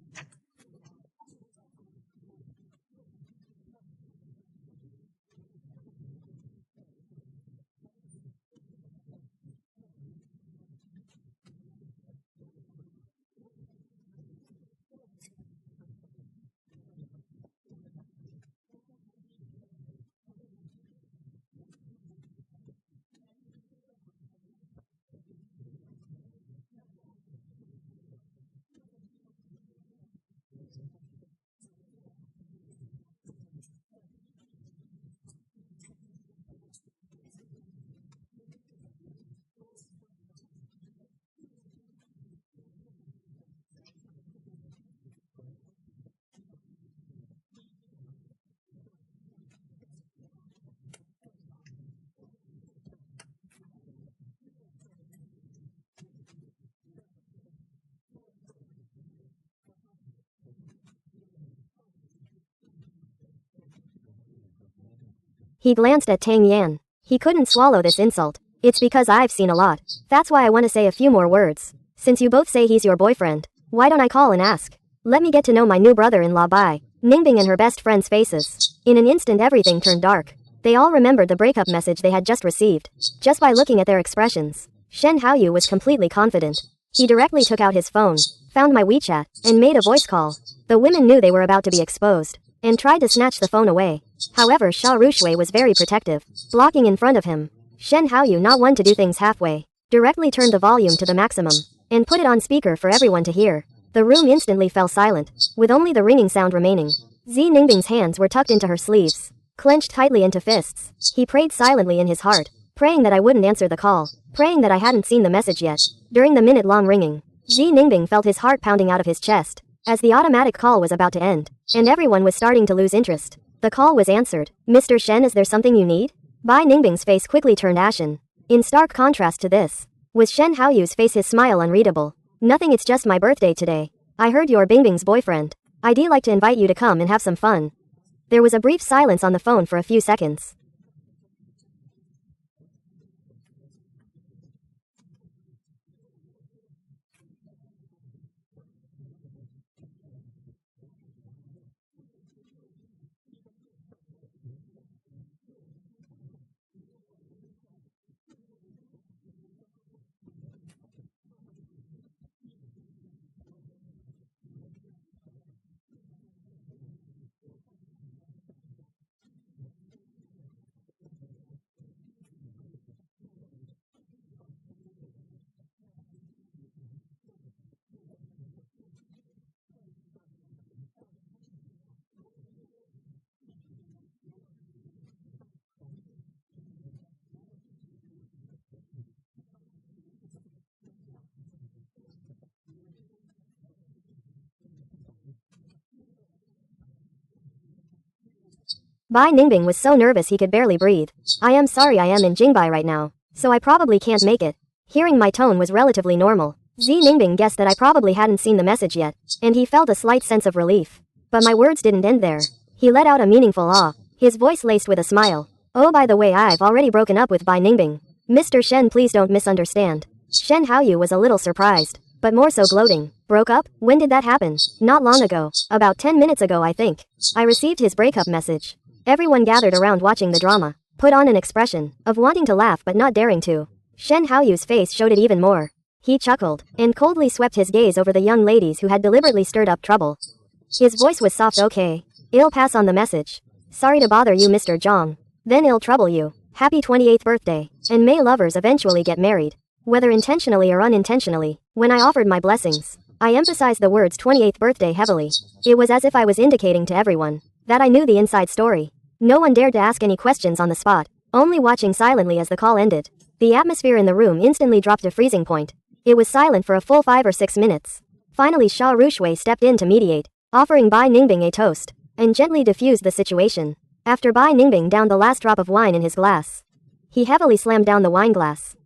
He glanced at Tang Yan. He couldn't swallow this insult. It's because I've seen a lot. That's why I want to say a few more words. Since you both say he's your boyfriend, why don't I call and ask? Let me get to know my new brother-in-law. By Ningbing and her best friend's faces. In an instant everything turned dark. They all remembered the breakup message they had just received. Just by looking at their expressions, Shen Haoyu was completely confident. He directly took out his phone, found my WeChat, and made a voice call. The women knew they were about to be exposed, and tried to snatch the phone away. However, Sha Rushui was very protective, blocking in front of him. Shen Haoyu, not one to do things halfway, directly turned the volume to the maximum, and put it on speaker for everyone to hear. The room instantly fell silent, with only the ringing sound remaining. Zi Ningbing's hands were tucked into her sleeves, clenched tightly into fists. He prayed silently in his heart, praying that I wouldn't answer the call, praying that I hadn't seen the message yet. During the minute-long ringing, Zi Ningbing felt his heart pounding out of his chest, as the automatic call was about to end, and everyone was starting to lose interest. The call was answered. Mr. Shen, is there something you need? Bai Ningbing's face quickly turned ashen. In stark contrast to this, was Shen Haoyu's face, his smile unreadable. Nothing, it's just my birthday today. I heard you're Bingbing's boyfriend. I'd like to invite you to come and have some fun. There was a brief silence on the phone for a few seconds. Bai Ningbing was so nervous he could barely breathe. I am sorry, I am in Jingbai right now, so I probably can't make it. Hearing my tone was relatively normal. Zi Ningbing guessed that I probably hadn't seen the message yet, and he felt a slight sense of relief. But my words didn't end there. He let out a meaningful ah, his voice laced with a smile. Oh, by the way, I've already broken up with Bai Ningbing. Mr. Shen, please don't misunderstand. Shen Haoyu was a little surprised, but more so gloating. Broke up? When did that happen? Not long ago. About 10 minutes ago, I think. I received his breakup message. Everyone gathered around watching the drama, put on an expression of wanting to laugh but not daring to. Shen Haoyu's face showed it even more. He chuckled, and coldly swept his gaze over the young ladies who had deliberately stirred up trouble. His voice was soft. Okay. I'll pass on the message. Sorry to bother you, Mr. Jiang. Then I'll trouble you. Happy 28th birthday, and may lovers eventually get married. Whether intentionally or unintentionally, when I offered my blessings, I emphasized the words 28th birthday heavily. It was as if I was indicating to everyone that I knew the inside story. No one dared to ask any questions on the spot, only watching silently as the call ended. The atmosphere in the room instantly dropped to freezing point. It was silent for a full 5 or 6 minutes. Finally, Sha Rushui stepped in to mediate, offering Bai Ningbing a toast, and gently diffused the situation. After Bai Ningbing downed the last drop of wine in his glass, he heavily slammed down the wine glass.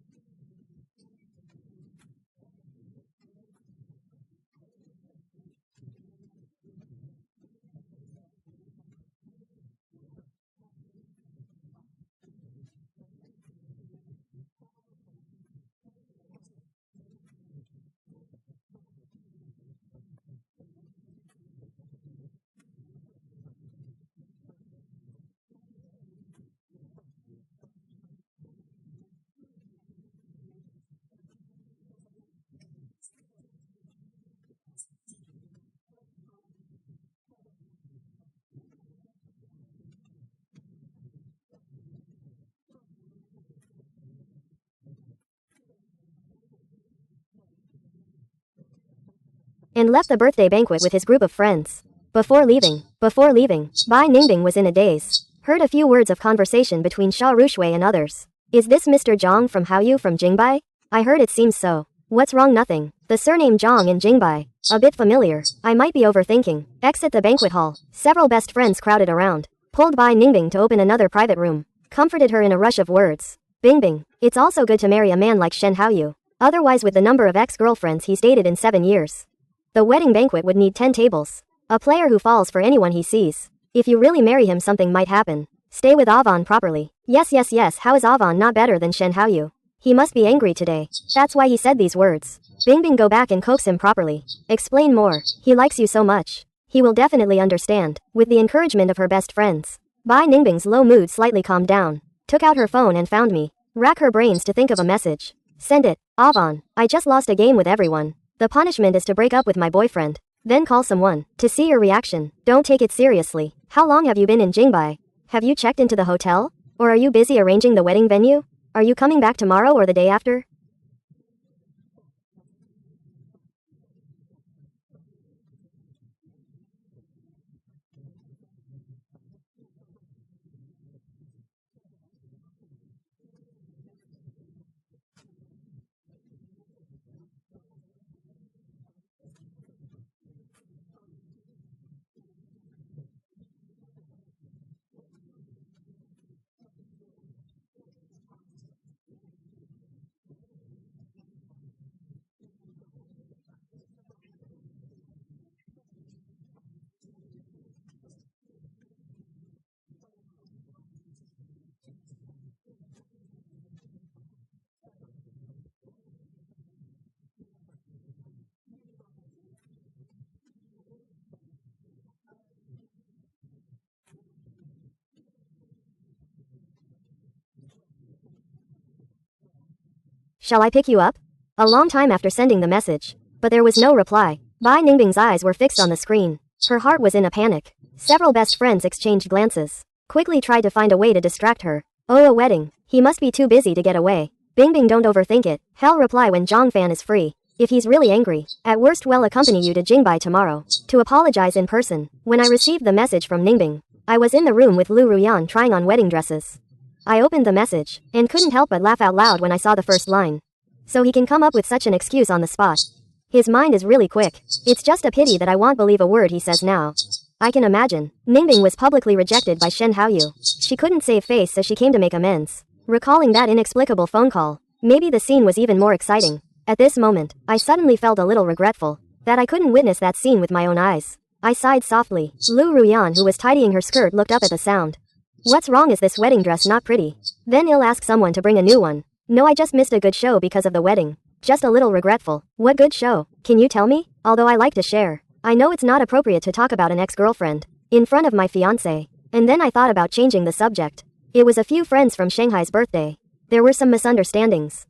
and left the birthday banquet with his group of friends. Before leaving, Bai Ningbing was in a daze. Heard a few words of conversation between Xia Rushui and others. Is this Mr. Jiang from Haoyu from Jingbai? I heard it seems so. What's wrong? Nothing. The surname Jiang in Jingbai. A bit familiar. I might be overthinking. Exit the banquet hall. Several best friends crowded around. Pulled Bai Ningbing to open another private room. Comforted her in a rush of words. Bingbing. It's also good to marry a man like Shen Haoyu. Otherwise with the number of ex-girlfriends he's dated in 7 years. The wedding banquet would need 10 tables. A player who falls for anyone he sees. If you really marry him something might happen. Stay with Avon properly. Yes, how is Avon not better than Shen Haoyu? He must be angry today. That's why he said these words. Bingbing go back and coax him properly. Explain more. He likes you so much. He will definitely understand. With the encouragement of her best friends. Bai Ningbing's low mood slightly calmed down. Took out her phone and found me. Rack her brains to think of a message. Send it. Avon. I just lost a game with everyone. The punishment is to break up with my boyfriend. Then call someone. To see your reaction. Don't take it seriously. How long have you been in Jingbai? Have you checked into the hotel? Or are you busy arranging the wedding venue? Are you coming back tomorrow or the day after? Shall I pick you up? A long time after sending the message. But there was no reply. Bai Ningbing's eyes were fixed on the screen. Her heart was in a panic. Several best friends exchanged glances. Quickly tried to find a way to distract her. Oh, a wedding. He must be too busy to get away. Bingbing, don't overthink it. Hell, reply when Zhang Fan is free. If he's really angry, at worst we'll accompany you to Jingbai tomorrow. To apologize in person. When I received the message from Ningbing, I was in the room with Lu Ruyan trying on wedding dresses. I opened the message, and couldn't help but laugh out loud when I saw the first line. So he can come up with such an excuse on the spot. His mind is really quick. It's just a pity that I won't believe a word he says now. I can imagine. Ningbing was publicly rejected by Shen Haoyu. She couldn't save face, so she came to make amends. Recalling that inexplicable phone call, maybe the scene was even more exciting. At this moment, I suddenly felt a little regretful that I couldn't witness that scene with my own eyes. I sighed softly. Lu Ruyan, who was tidying her skirt, looked up at the sound. What's wrong? Is this wedding dress not pretty? Then I'll ask someone to bring a new one. No, I just missed a good show because of the wedding. Just a little regretful. What good show? Can you tell me? Although I like to share. I know it's not appropriate to talk about an ex-girlfriend in front of my fiancé. And then I thought about changing the subject. It was a few friends from Shanghai's birthday. There were some misunderstandings.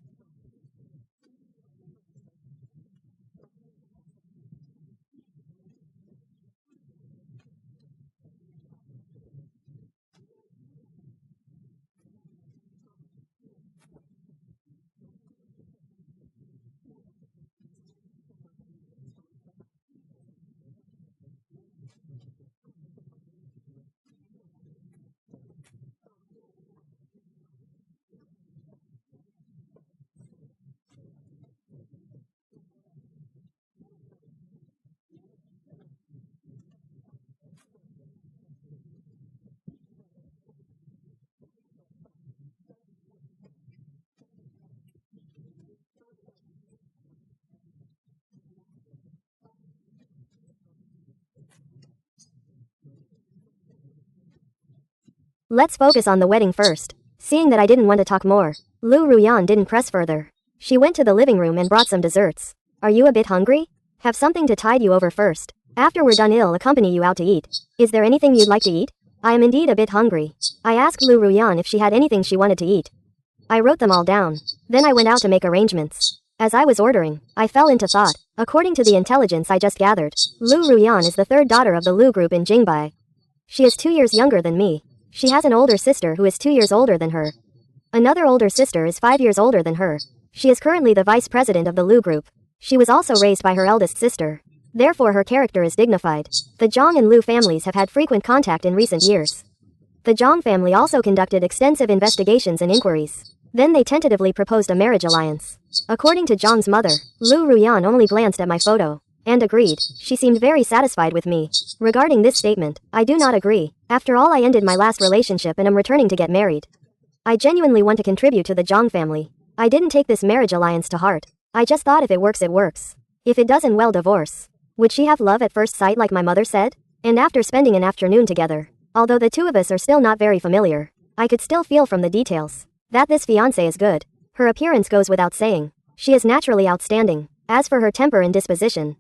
Let's focus on the wedding first. Seeing that I didn't want to talk more, Lu Ruyan didn't press further. She went to the living room and brought some desserts. Are you a bit hungry? Have something to tide you over first. After we're done, I'll accompany you out to eat. Is there anything you'd like to eat? I am indeed a bit hungry. I asked Lu Ruyan if she had anything she wanted to eat. I wrote them all down. Then I went out to make arrangements. As I was ordering, I fell into thought. According to the intelligence I just gathered, Lu Ruyan is the third daughter of the Lu group in Jingbai. She is 2 years younger than me. She has an older sister who is 2 years older than her. Another older sister is 5 years older than her. She is currently the vice president of the Lu group. She was also raised by her eldest sister. Therefore her character is dignified. The Jiang and Liu families have had frequent contact in recent years. The Jiang family also conducted extensive investigations and inquiries. Then they tentatively proposed a marriage alliance. According to Jiang's mother, Liu Ruyan only glanced at my photo and agreed. She seemed very satisfied with me. Regarding this statement, I do not agree. After all, I ended my last relationship and am returning to get married. I genuinely want to contribute to the Jiang family. I didn't take this marriage alliance to heart. I just thought if it works, it works. If it doesn't, well, divorce. Would she have love at first sight like my mother said? And after spending an afternoon together, although the two of us are still not very familiar, I could still feel from the details that this fiancé is good. Her appearance goes without saying. She is naturally outstanding. As for her temper and disposition,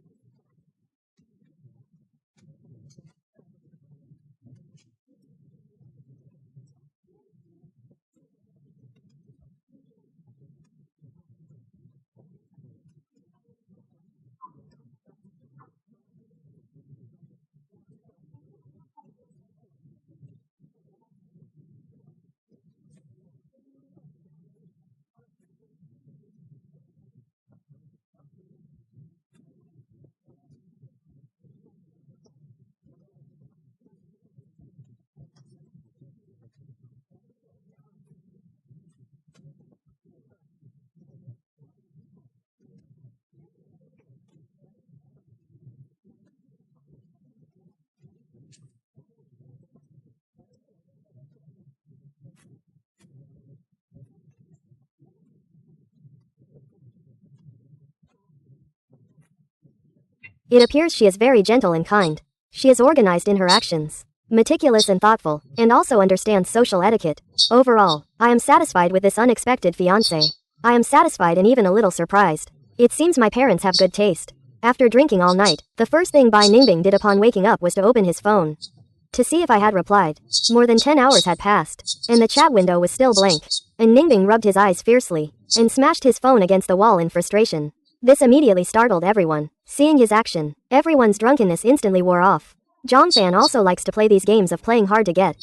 it appears she is very gentle and kind. She is organized in her actions, meticulous and thoughtful, and also understands social etiquette. Overall, I am satisfied with this unexpected fiancé. I am satisfied and even a little surprised. It seems my parents have good taste. After drinking all night, the first thing Bai Ningbing did upon waking up was to open his phone to see if I had replied. More than 10 hours had passed, and the chat window was still blank. And Ningbing rubbed his eyes fiercely and smashed his phone against the wall in frustration. This immediately startled everyone. Seeing his action, everyone's drunkenness instantly wore off. Zhongfan also likes to play these games of playing hard to get.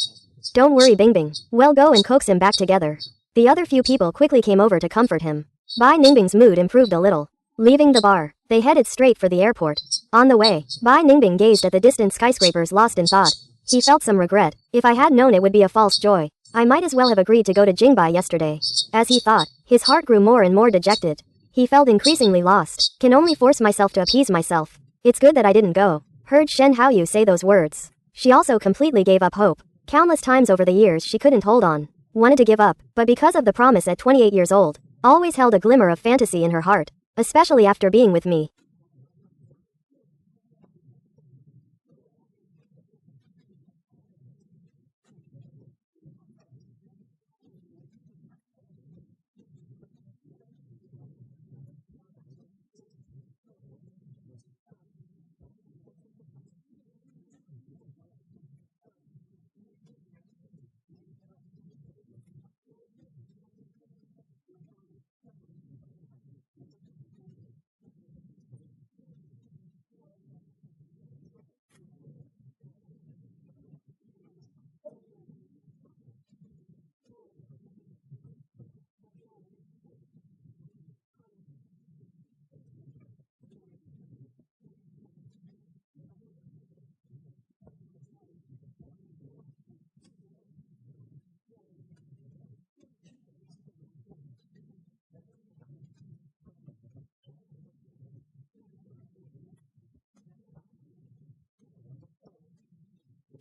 Don't worry, Bingbing. Well, go and coax him back together. The other few people quickly came over to comfort him. Bai Ningbing's mood improved a little. Leaving the bar, they headed straight for the airport. On the way, Bai Ningbing gazed at the distant skyscrapers lost in thought. He felt some regret. If I had known it would be a false joy, I might as well have agreed to go to Jingbai yesterday. As he thought, his heart grew more and more dejected. He felt increasingly lost. Can only force myself to appease myself. It's good that I didn't go. Heard Shen Haoyu say those words. She also completely gave up hope. Countless times over the years she couldn't hold on. Wanted to give up, but because of the promise at 28 years old, always held a glimmer of fantasy in her heart. Especially after being with me.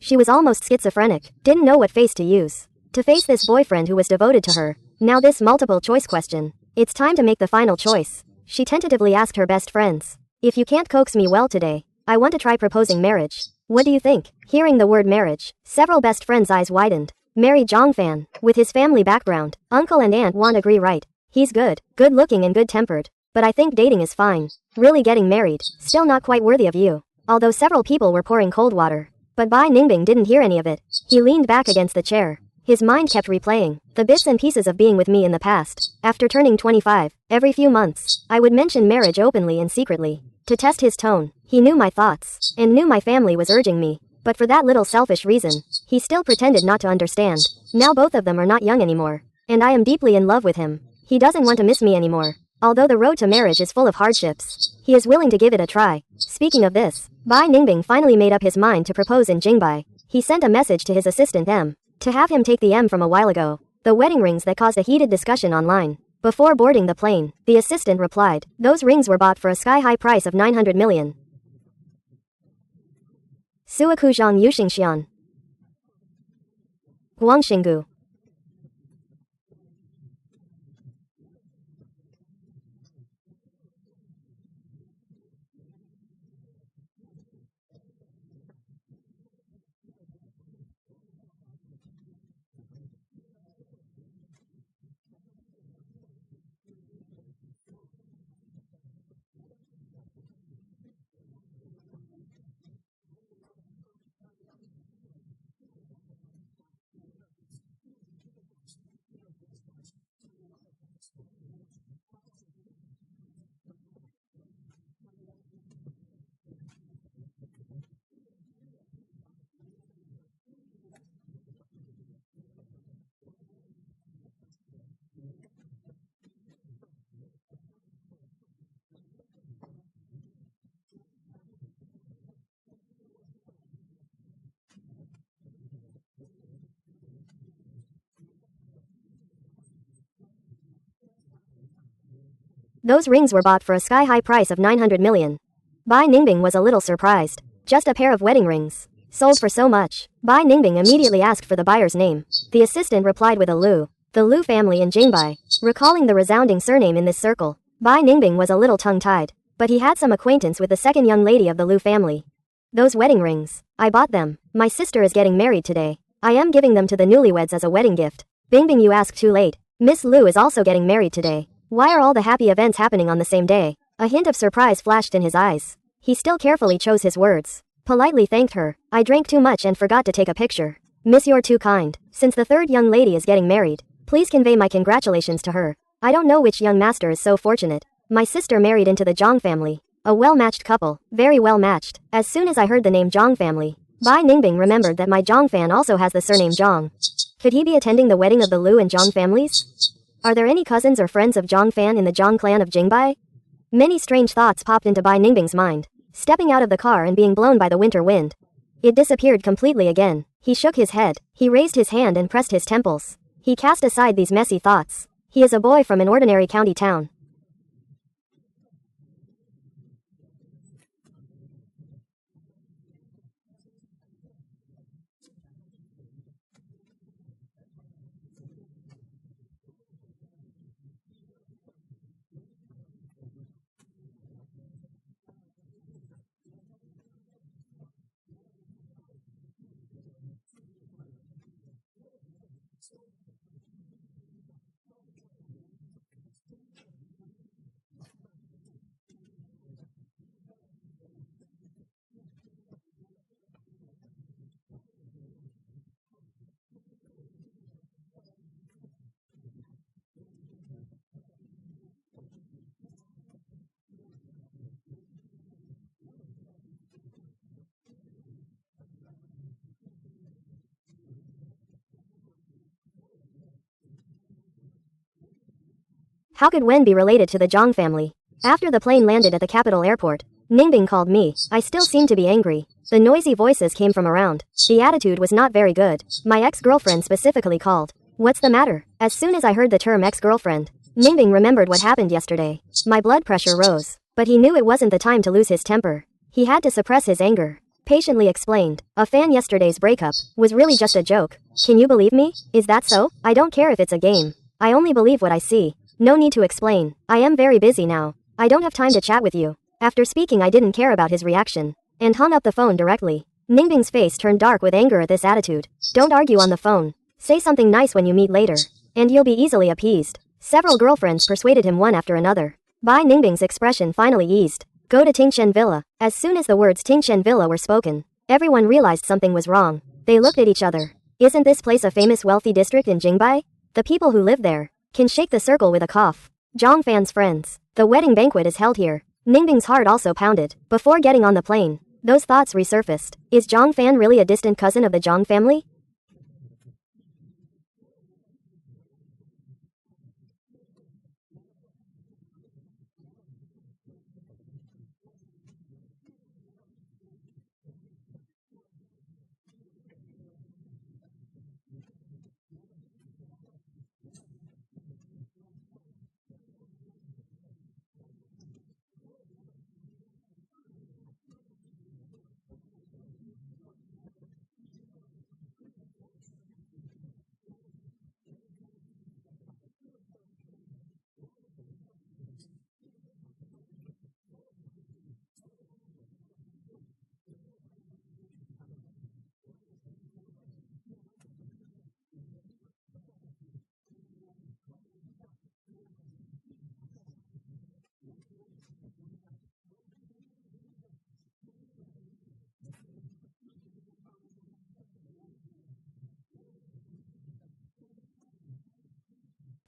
She was almost schizophrenic, didn't know what face to use. To face this boyfriend who was devoted to her. Now this multiple choice question. It's time to make the final choice. She tentatively asked her best friends. If you can't coax me well today, I want to try proposing marriage. What do you think? Hearing the word marriage, several best friends' eyes widened. Marry Zhongfan. With his family background, uncle and aunt won't agree, right? He's good looking and good-tempered. But I think dating is fine. Really getting married, still not quite worthy of you. Although several people were pouring cold water. But Bai Ningbing didn't hear any of it. He leaned back against the chair. His mind kept replaying the bits and pieces of being with me in the past. After turning 25, every few months, I would mention marriage openly and secretly. To test his tone, he knew my thoughts, and knew my family was urging me. But for that little selfish reason, he still pretended not to understand. Now both of them are not young anymore. And I am deeply in love with him. He doesn't want to miss me anymore. Although the road to marriage is full of hardships, he is willing to give it a try. Speaking of this, Bai Ningbing finally made up his mind to propose in Jingbai. He sent a message to his assistant M to have him take the M from a while ago, the wedding rings that caused a heated discussion online. Before boarding the plane, the assistant replied, "Those rings were bought for a sky-high price of 900 million. Suakuzhang Yuxingxian. Guangxinggu." Those rings were bought for a sky-high price of 900 million. Bai Ningbing was a little surprised. Just a pair of wedding rings. Sold for so much. Bai Ningbing immediately asked for the buyer's name. The assistant replied with a Lu. The Lu family in Jingbai. Recalling the resounding surname in this circle, Bai Ningbing was a little tongue-tied. But he had some acquaintance with the second young lady of the Lu family. "Those wedding rings. I bought them. My sister is getting married today. I am giving them to the newlyweds as a wedding gift." Bingbing, you ask too late. Miss Lu is also getting married today. Why are all the happy events happening on the same day? A hint of surprise flashed in his eyes. He still carefully chose his words. Politely thanked her. "I drank too much and forgot to take a picture. Miss, you're too kind. Since the third young lady is getting married, please convey my congratulations to her. I don't know which young master is so fortunate. My sister married into the Jiang family. A well-matched couple. Very well matched." As soon as I heard the name Jiang family, Bai Ningbing remembered that my Jiang fan also has the surname Jiang. Could he be attending the wedding of the Lu and Jiang families? Are there any cousins or friends of Jiang Fan in the Jiang clan of Jingbai? Many strange thoughts popped into Bai Ningbing's mind. Stepping out of the car and being blown by the winter wind, it disappeared completely again. He shook his head. He raised his hand and pressed his temples. He cast aside these messy thoughts. He is a boy from an ordinary county town. How could Wen be related to the Jiang family? After the plane landed at the capital airport, Ningbing called me. I still seemed to be angry. The noisy voices came from around. The attitude was not very good. My ex-girlfriend specifically called. "What's the matter?" As soon as I heard the term ex-girlfriend, Ningbing remembered what happened yesterday. My blood pressure rose. But he knew it wasn't the time to lose his temper. He had to suppress his anger. Patiently explained, "A fan, yesterday's breakup was really just a joke. Can you believe me? Is that so? I don't care if it's a game. I only believe what I see. No need to explain. I am very busy now. I don't have time to chat with you." After speaking, I didn't care about his reaction and hung up the phone directly. Ningbing's face turned dark with anger at this attitude. Don't argue on the phone. Say something nice when you meet later, and you'll be easily appeased. Several girlfriends persuaded him one after another. Bai Ningbing's expression finally eased. "Go to Tingshen Villa." As soon as the words Tingshen Villa were spoken, everyone realized something was wrong. They looked at each other. Isn't this place a famous wealthy district in Jingbai? The people who live there can shake the circle with a cough. Jiang Fan's friends. The wedding banquet is held here. Ningbing's heart also pounded. Before getting on the plane, those thoughts resurfaced. Is Jiang Fan really a distant cousin of the Jiang family?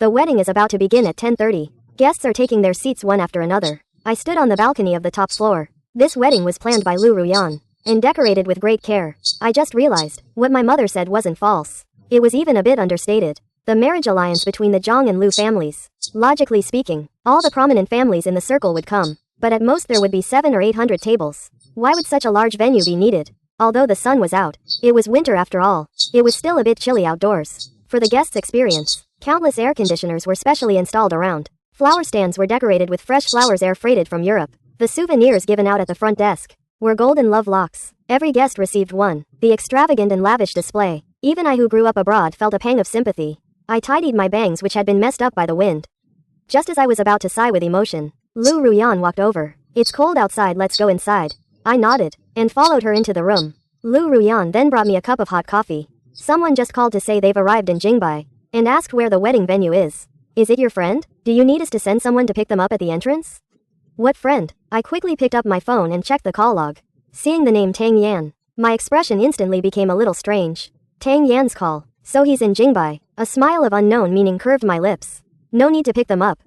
The wedding is about to begin at 10:30. Guests are taking their seats one after another. I stood on the balcony of the top floor. This wedding was planned by Lu Ruyan and decorated with great care. I just realized, what my mother said wasn't false. It was even a bit understated. The marriage alliance between the Jiang and Lu families. Logically speaking, all the prominent families in the circle would come, but at most there would be 700 or 800 tables. Why would such a large venue be needed? Although the sun was out, it was winter after all. It was still a bit chilly outdoors. For the guests' experience, countless air conditioners were specially installed around. Flower stands were decorated with fresh flowers air freighted from Europe. The souvenirs given out at the front desk were golden love locks. Every guest received one. The extravagant and lavish display. Even I who grew up abroad felt a pang of sympathy. I tidied my bangs which had been messed up by the wind. Just as I was about to sigh with emotion, Lu Ruyan walked over. "It's cold outside, let's go inside." I nodded and followed her into the room. Lu Ruyan then brought me a cup of hot coffee. Someone just called to say they've arrived in Jingbai and asked where the wedding venue is. "Is it your friend? Do you need us to send someone to pick them up at the entrance?" "What friend?" I quickly picked up my phone and checked the call log. Seeing the name Tang Yan, my expression instantly became a little strange. Tang Yan's call. So he's in Jingbai. A smile of unknown meaning curved my lips. No need to pick them up.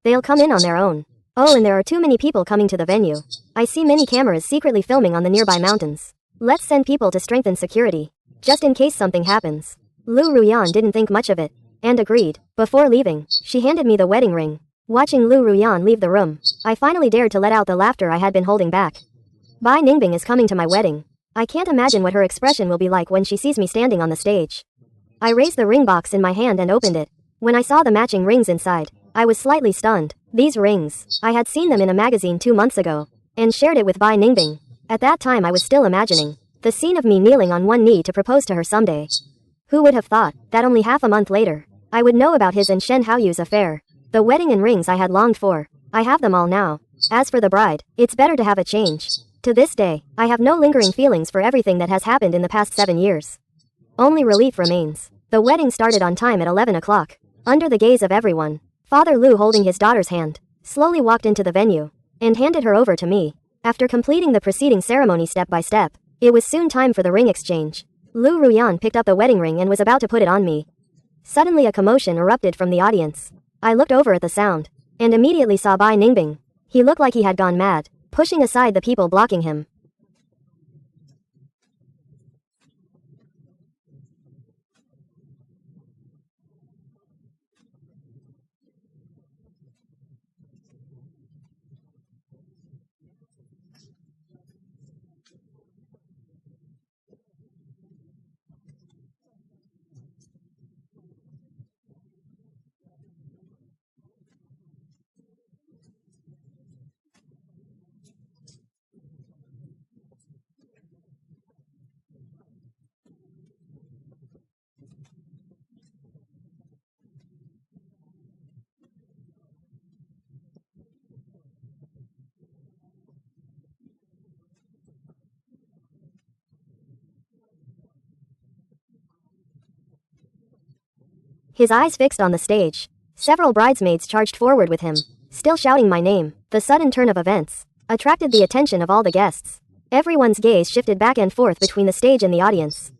They'll come in on their own. Oh, and there are too many people coming to the venue. I see many cameras secretly filming on the nearby mountains. Let's send people to strengthen security, just in case something happens. Lu Ruyan didn't think much of it, and agreed. Before leaving, she handed me the wedding ring. Watching Lu Ruyan leave the room, I finally dared to let out the laughter I had been holding back. Bai Ningbing is coming to my wedding. I can't imagine what her expression will be like when she sees me standing on the stage. I raised the ring box in my hand and opened it. When I saw the matching rings inside, I was slightly stunned. These rings, I had seen them in a magazine 2 months ago, and shared it with Bai Ningbing. At that time I was still imagining the scene of me kneeling on one knee to propose to her someday. Who would have thought that only half a month later, I would know about his and Shen Haoyu's affair. The wedding and rings I had longed for. I have them all now. As for the bride, it's better to have a change. To this day, I have no lingering feelings for everything that has happened in the past 7 years. Only relief remains. The wedding started on time at 11 o'clock. Under the gaze of everyone, Father Lu, holding his daughter's hand, slowly walked into the venue and handed her over to me. After completing the preceding ceremony step by step, it was soon time for the ring exchange. Lu Ruyan picked up the wedding ring and was about to put it on me. Suddenly a commotion erupted from the audience. I looked over at the sound and immediately saw Bai Ningbing. He looked like he had gone mad, pushing aside the people blocking him. His eyes fixed on the stage. Several bridesmaids charged forward with him, still shouting my name. The sudden turn of events attracted the attention of all the guests. Everyone's gaze shifted back and forth between the stage and the audience.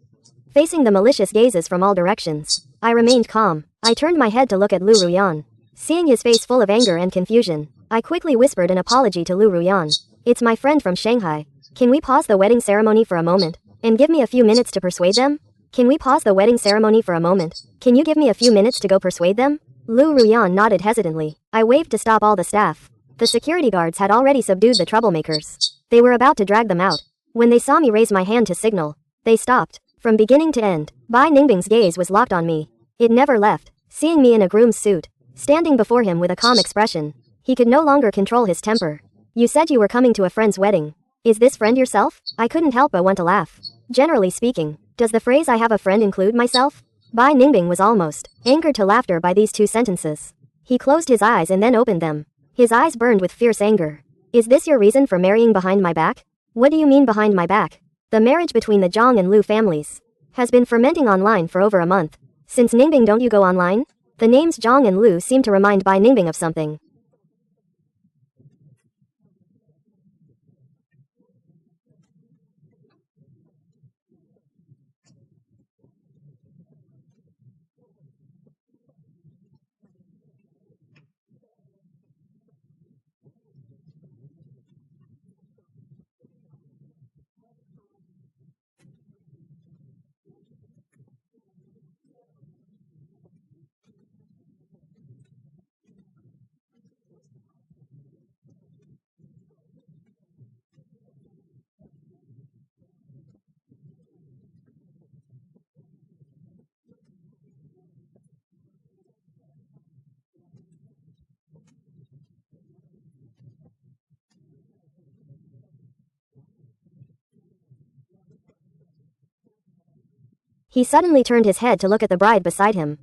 Facing the malicious gazes from all directions, I remained calm. I turned my head to look at Lu Ruyan. Seeing his face full of anger and confusion, I quickly whispered an apology to Lu Ruyan. "It's my friend from Shanghai. Can we pause the wedding ceremony for a moment and give me a few minutes to persuade them? Can we pause the wedding ceremony for a moment? Can you give me a few minutes to go persuade them?" Lu Ruyan nodded hesitantly. I waved to stop all the staff. The security guards had already subdued the troublemakers. They were about to drag them out. When they saw me raise my hand to signal, they stopped. From beginning to end, Bai Ningbing's gaze was locked on me. It never left. Seeing me in a groom's suit, standing before him with a calm expression, he could no longer control his temper. You said you were coming to a friend's wedding. Is this friend yourself? I couldn't help but want to laugh. Generally speaking, does the phrase I have a friend include myself? Bai Ningbing was almost angered to laughter by these two sentences. He closed his eyes and then opened them. His eyes burned with fierce anger. Is this your reason for marrying behind my back? What do you mean behind my back? The marriage between the Jiang and Lu families has been fermenting online for over a month. Since Ningbing, don't you go online? The names Jiang and Lu seem to remind Bai Ningbing of something. He suddenly turned his head to look at the bride beside him.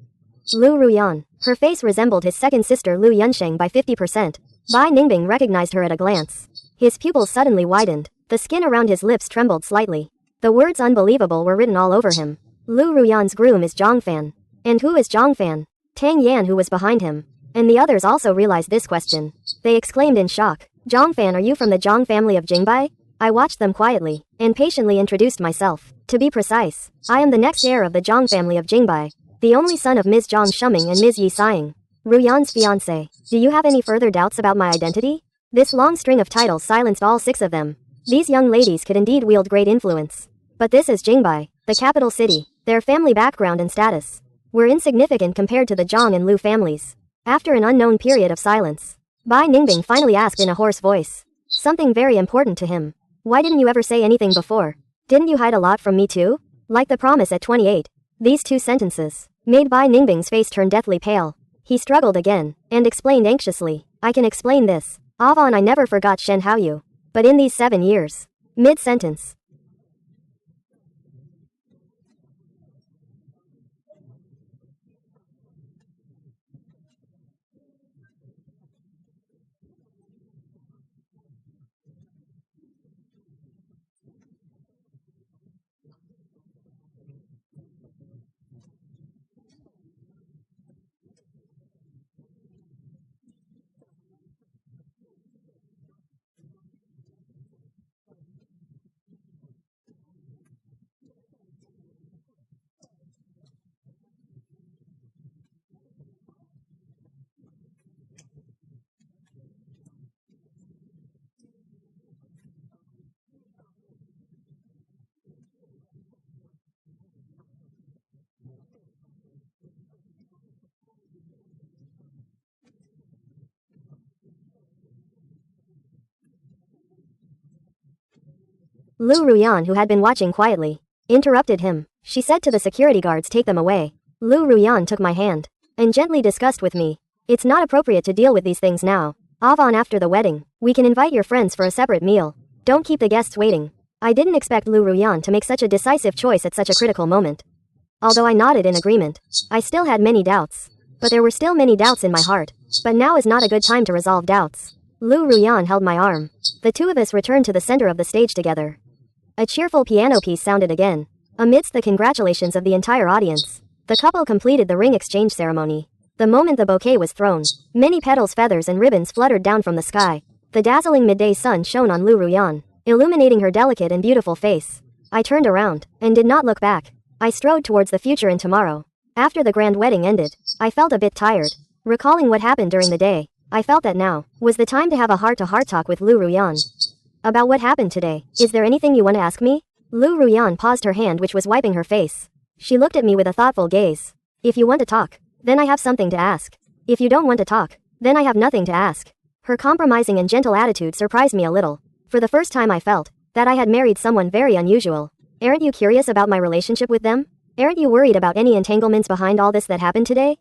Lu Ruyan. Her face resembled his second sister Lu Yunsheng by 50%. Bai Ningbing recognized her at a glance. His pupils suddenly widened. The skin around his lips trembled slightly. The words unbelievable were written all over him. Lu Ruyan's groom is Zhang Fan. And who is Zhang Fan? Tang Yan, who was behind him. And the others also realized this question. They exclaimed in shock. Zhang Fan, are you from the Zhang family of Jingbai? I watched them quietly and patiently introduced myself. To be precise, I am the next heir of the Zhang family of Jingbai, the only son of Ms. Zhang Shuming and Ms. Yi Siang, Ruyan's fiancé. Do you have any further doubts about my identity? This long string of titles silenced all six of them. These young ladies could indeed wield great influence. But this is Jingbai, the capital city. Their family background and status were insignificant compared to the Zhang and Lu families. After an unknown period of silence, Bai Ningbing finally asked in a hoarse voice. Something very important to him. Why didn't you ever say anything before? Didn't you hide a lot from me too? Like the promise at 28. These two sentences made Bai Ningbing's face turn deathly pale. He struggled again and explained anxiously. I can explain this. Avon, I never forgot Shen Haoyu. But in these 7 years. Mid-sentence. Lu Ruyan, who had been watching quietly, interrupted him. She said to the security guards, take them away. Lu Ruyan took my hand and gently discussed with me. It's not appropriate to deal with these things now. Avon, after the wedding, we can invite your friends for a separate meal. Don't keep the guests waiting. I didn't expect Lu Ruyan to make such a decisive choice at such a critical moment. Although I nodded in agreement, I still had many doubts. But there were still many doubts in my heart. But now is not a good time to resolve doubts. Lu Ruyan held my arm. The two of us returned to the center of the stage together. A cheerful piano piece sounded again. Amidst the congratulations of the entire audience, the couple completed the ring exchange ceremony. The moment the bouquet was thrown, many petals, feathers, and ribbons fluttered down from the sky. The dazzling midday sun shone on Lu Ruyan, illuminating her delicate and beautiful face. I turned around and did not look back. I strode towards the future and tomorrow. After the grand wedding ended, I felt a bit tired. Recalling what happened during the day, I felt that now was the time to have a heart-to-heart talk with Lu Ruyan. About what happened today. Is there anything you want to ask me? Lu Ruyan paused her hand, which was wiping her face. She looked at me with a thoughtful gaze. If you want to talk, then I have something to ask. If you don't want to talk, then I have nothing to ask. Her compromising and gentle attitude surprised me a little. For the first time I felt that I had married someone very unusual. Aren't you curious about my relationship with them? Aren't you worried about any entanglements behind all this that happened today?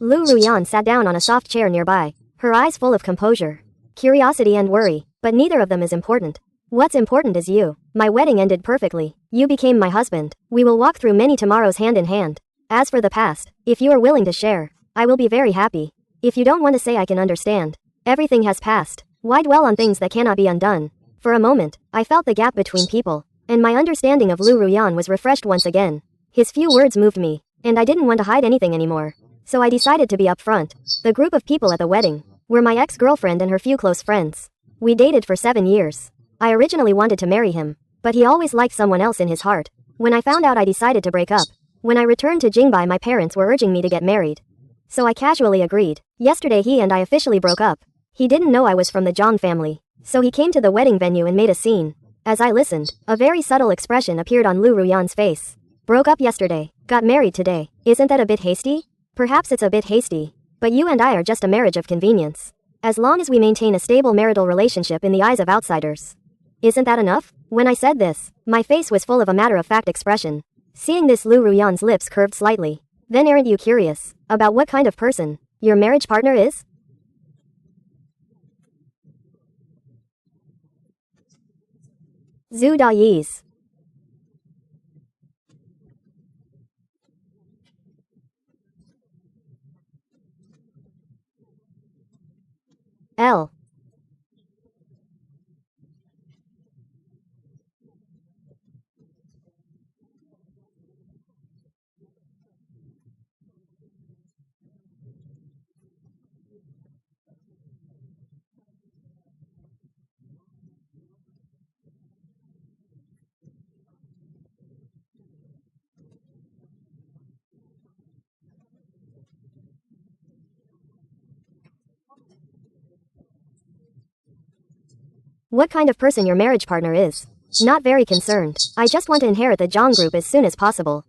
Lu Ruyan sat down on a soft chair nearby, her eyes full of composure, curiosity and worry, but neither of them is important. What's important is you. My wedding ended perfectly. You became my husband. We will walk through many tomorrows hand in hand. As for the past, if you are willing to share, I will be very happy. If you don't want to say, I can understand. Everything has passed. Why dwell on things that cannot be undone? For a moment, I felt the gap between people, and my understanding of Lu Ruyan was refreshed once again. His few words moved me, and I didn't want to hide anything anymore. So I decided to be upfront. The group of people at the wedding were my ex-girlfriend and her few close friends. We dated for 7 years. I originally wanted to marry him, but he always liked someone else in his heart. When I found out, I decided to break up. When I returned to Jingbai, my parents were urging me to get married. So I casually agreed. Yesterday he and I officially broke up. He didn't know I was from the Jiang family, so he came to the wedding venue and made a scene. As I listened, a very subtle expression appeared on Lu Ruyan's face. Broke up yesterday, got married today. Isn't that a bit hasty? Perhaps it's a bit hasty, but you and I are just a marriage of convenience. As long as we maintain a stable marital relationship in the eyes of outsiders. Isn't that enough? When I said this, my face was full of a matter-of-fact expression. Seeing this, Lu Ruyan's lips curved slightly. Then aren't you curious about what kind of person your marriage partner is? Zhu Dayi's. L. What kind of person your marriage partner is? Not very concerned. I just want to inherit the Zhang group as soon as possible.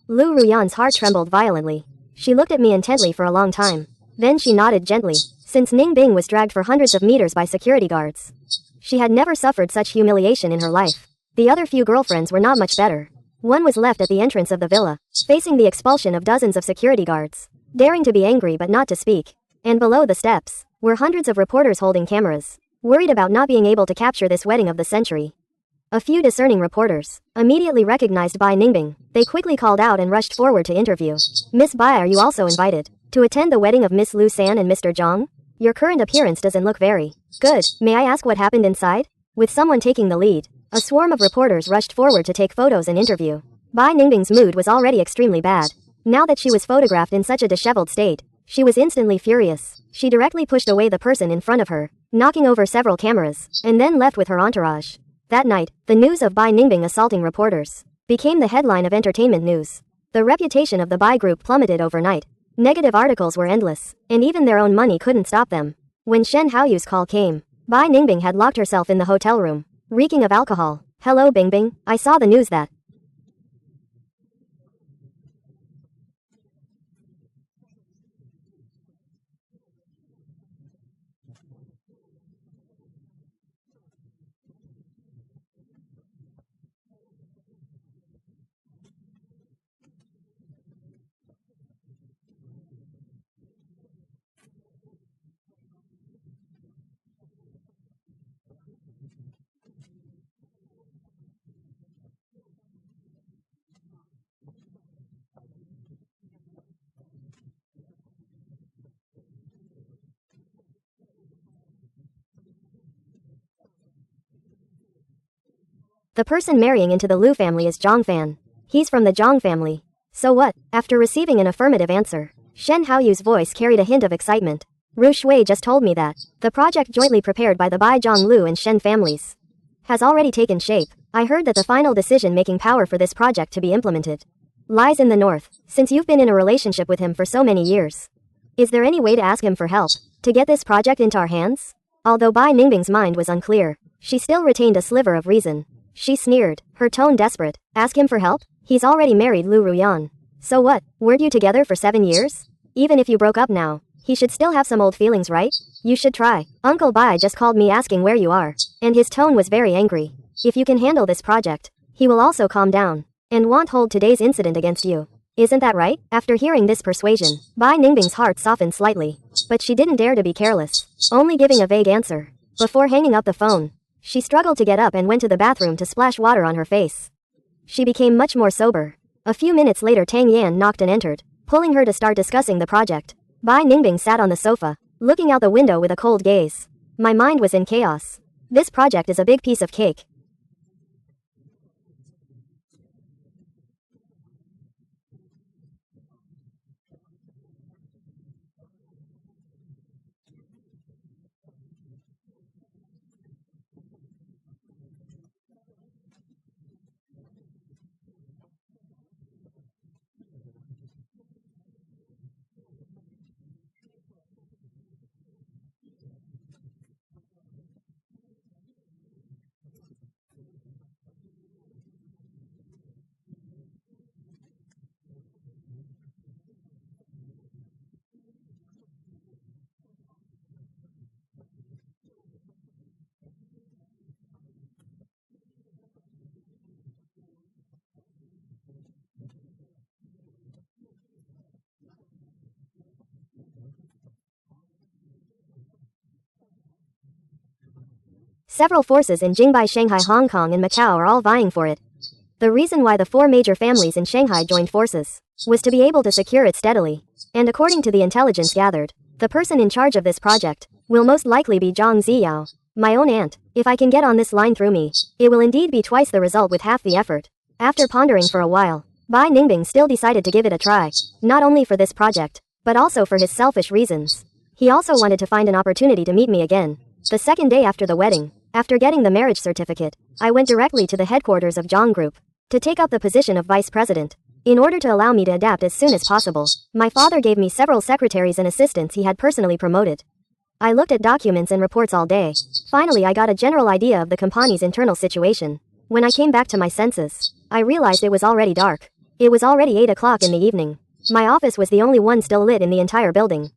Lu Ruyan's heart trembled violently. She looked at me intently for a long time. Then she nodded gently. Since Ning Bing was dragged for hundreds of meters by security guards, she had never suffered such humiliation in her life. The other few girlfriends were not much better. One was left at the entrance of the villa, facing the expulsion of dozens of security guards, daring to be angry but not to speak. And below the steps were hundreds of reporters holding cameras, worried about not being able to capture this wedding of the century. A few discerning reporters immediately recognized Bai Ningbing. They quickly called out and rushed forward to interview. Miss Bai, are you also invited to attend the wedding of Miss Lu San and Mr. Zhang? Your current appearance doesn't look very good. May I ask what happened inside? With someone taking the lead, a swarm of reporters rushed forward to take photos and interview. Bai Ningbing's mood was already extremely bad. Now that she was photographed in such a disheveled state, she was instantly furious. She directly pushed away the person in front of her, knocking over several cameras, and then left with her entourage. That night, the news of Bai Ningbing assaulting reporters became the headline of entertainment news. The reputation of the Bai group plummeted overnight. Negative articles were endless, and even their own money couldn't stop them. When Shen Haoyu's call came, Bai Ningbing had locked herself in the hotel room, reeking of alcohol. Hello Bingbing, I saw the news that The person marrying into the Lu family is Jiang Fan. He's from the Jiang family. So what? After receiving an affirmative answer, Shen Haoyu's voice carried a hint of excitement. Ru Shui just told me that the project jointly prepared by the Bai Zhang Lu and Shen families has already taken shape. I heard that the final decision-making power for this project to be implemented lies in the north, since you've been in a relationship with him for so many years. Is there any way to ask him for help to get this project into our hands? Although Bai Ningbing's mind was unclear, she still retained a sliver of reason. She sneered, her tone desperate. Ask him for help? He's already married Lu Ruyan. So what? Weren't you together for 7 years? Even if you broke up now, he should still have some old feelings, right? You should try. Uncle Bai just called me asking where you are, and his tone was very angry. If you can handle this project, he will also calm down and won't hold today's incident against you. Isn't that right? After hearing this persuasion, Bai Ningbing's heart softened slightly, but she didn't dare to be careless, only giving a vague answer. Before hanging up the phone, she struggled to get up and went to the bathroom to splash water on her face. She became much more sober. A few minutes later, Tang Yan knocked and entered, pulling her to start discussing the project. Bai Ningbing sat on the sofa, looking out the window with a cold gaze. My mind was in chaos. This project is a big piece of cake. Several forces in Jingbai, Shanghai, Hong Kong, and Macau are all vying for it. The reason why the 4 major families in Shanghai joined forces was to be able to secure it steadily. And according to the intelligence gathered, the person in charge of this project will most likely be Zhang Ziyao, my own aunt. If I can get on this line through me, it will indeed be twice the result with half the effort. After pondering for a while, Bai Ningbing still decided to give it a try, not only for this project, but also for his selfish reasons. He also wanted to find an opportunity to meet me again. The second day after the wedding, after getting the marriage certificate, I went directly to the headquarters of Zhang Group to take up the position of vice president. In order to allow me to adapt as soon as possible, my father gave me several secretaries and assistants he had personally promoted. I looked at documents and reports all day. Finally, I got a general idea of the company's internal situation. When I came back to my senses, I realized it was already dark. It was already 8 o'clock in the evening. My office was the only one still lit in the entire building.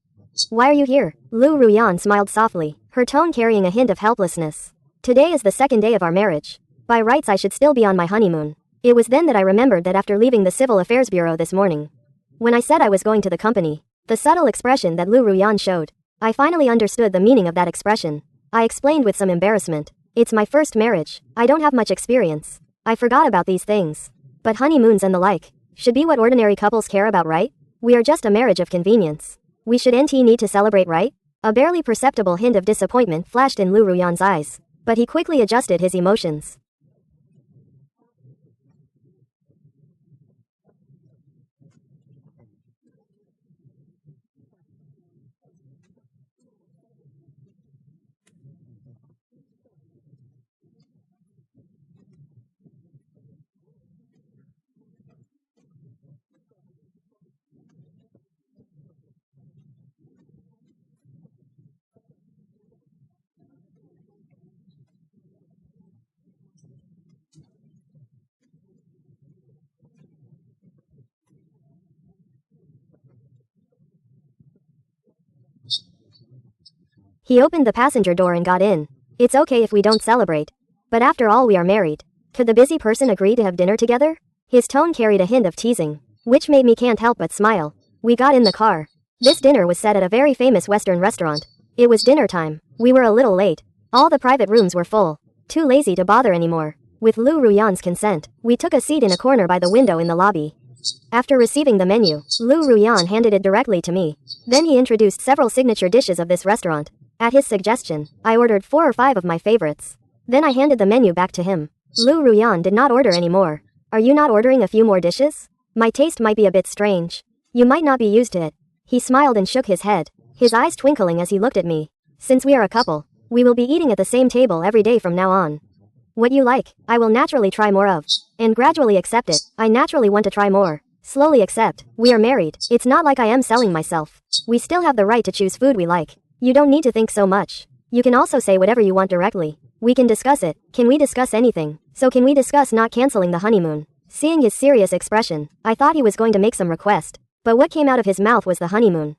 Why are you here? Lu Ruyan smiled softly, her tone carrying a hint of helplessness. Today is the 2nd day of our marriage. By rights I should still be on my honeymoon. It was then that I remembered that after leaving the Civil Affairs Bureau this morning, when I said I was going to the company, the subtle expression that Lu Ruyan showed, I finally understood the meaning of that expression. I explained with some embarrassment. It's my first marriage. I don't have much experience. I forgot about these things. But honeymoons and the like should be what ordinary couples care about, right? We are just a marriage of convenience. We should need to celebrate, right? A barely perceptible hint of disappointment flashed in Lu Ruyan's eyes, but he quickly adjusted his emotions. He opened the passenger door and got in. It's okay if we don't celebrate. But after all, we are married. Could the busy person agree to have dinner together? His tone carried a hint of teasing, which made me can't help but smile. We got in the car. This dinner was set at a very famous Western restaurant. It was dinner time. We were a little late. All the private rooms were full. Too lazy to bother anymore. With Lu Ruyan's consent, we took a seat in a corner by the window in the lobby. After receiving the menu, Lu Ruyan handed it directly to me. Then he introduced several signature dishes of this restaurant. At his suggestion, I ordered 4 or 5 of my favorites. Then I handed the menu back to him. Lu Ruyan did not order any more. Are you not ordering a few more dishes? My taste might be a bit strange. You might not be used to it. He smiled and shook his head, his eyes twinkling as he looked at me. Since we are a couple, we will be eating at the same table every day from now on. What you like, I will naturally try more of. And gradually accept it. I naturally want to try more. Slowly accept. We are married. It's not like I am selling myself. We still have the right to choose food we like. You don't need to think so much. You can also say whatever you want directly. We can discuss it. Can we discuss anything? So can we discuss not canceling the honeymoon? Seeing his serious expression, I thought he was going to make some request. But what came out of his mouth was the honeymoon.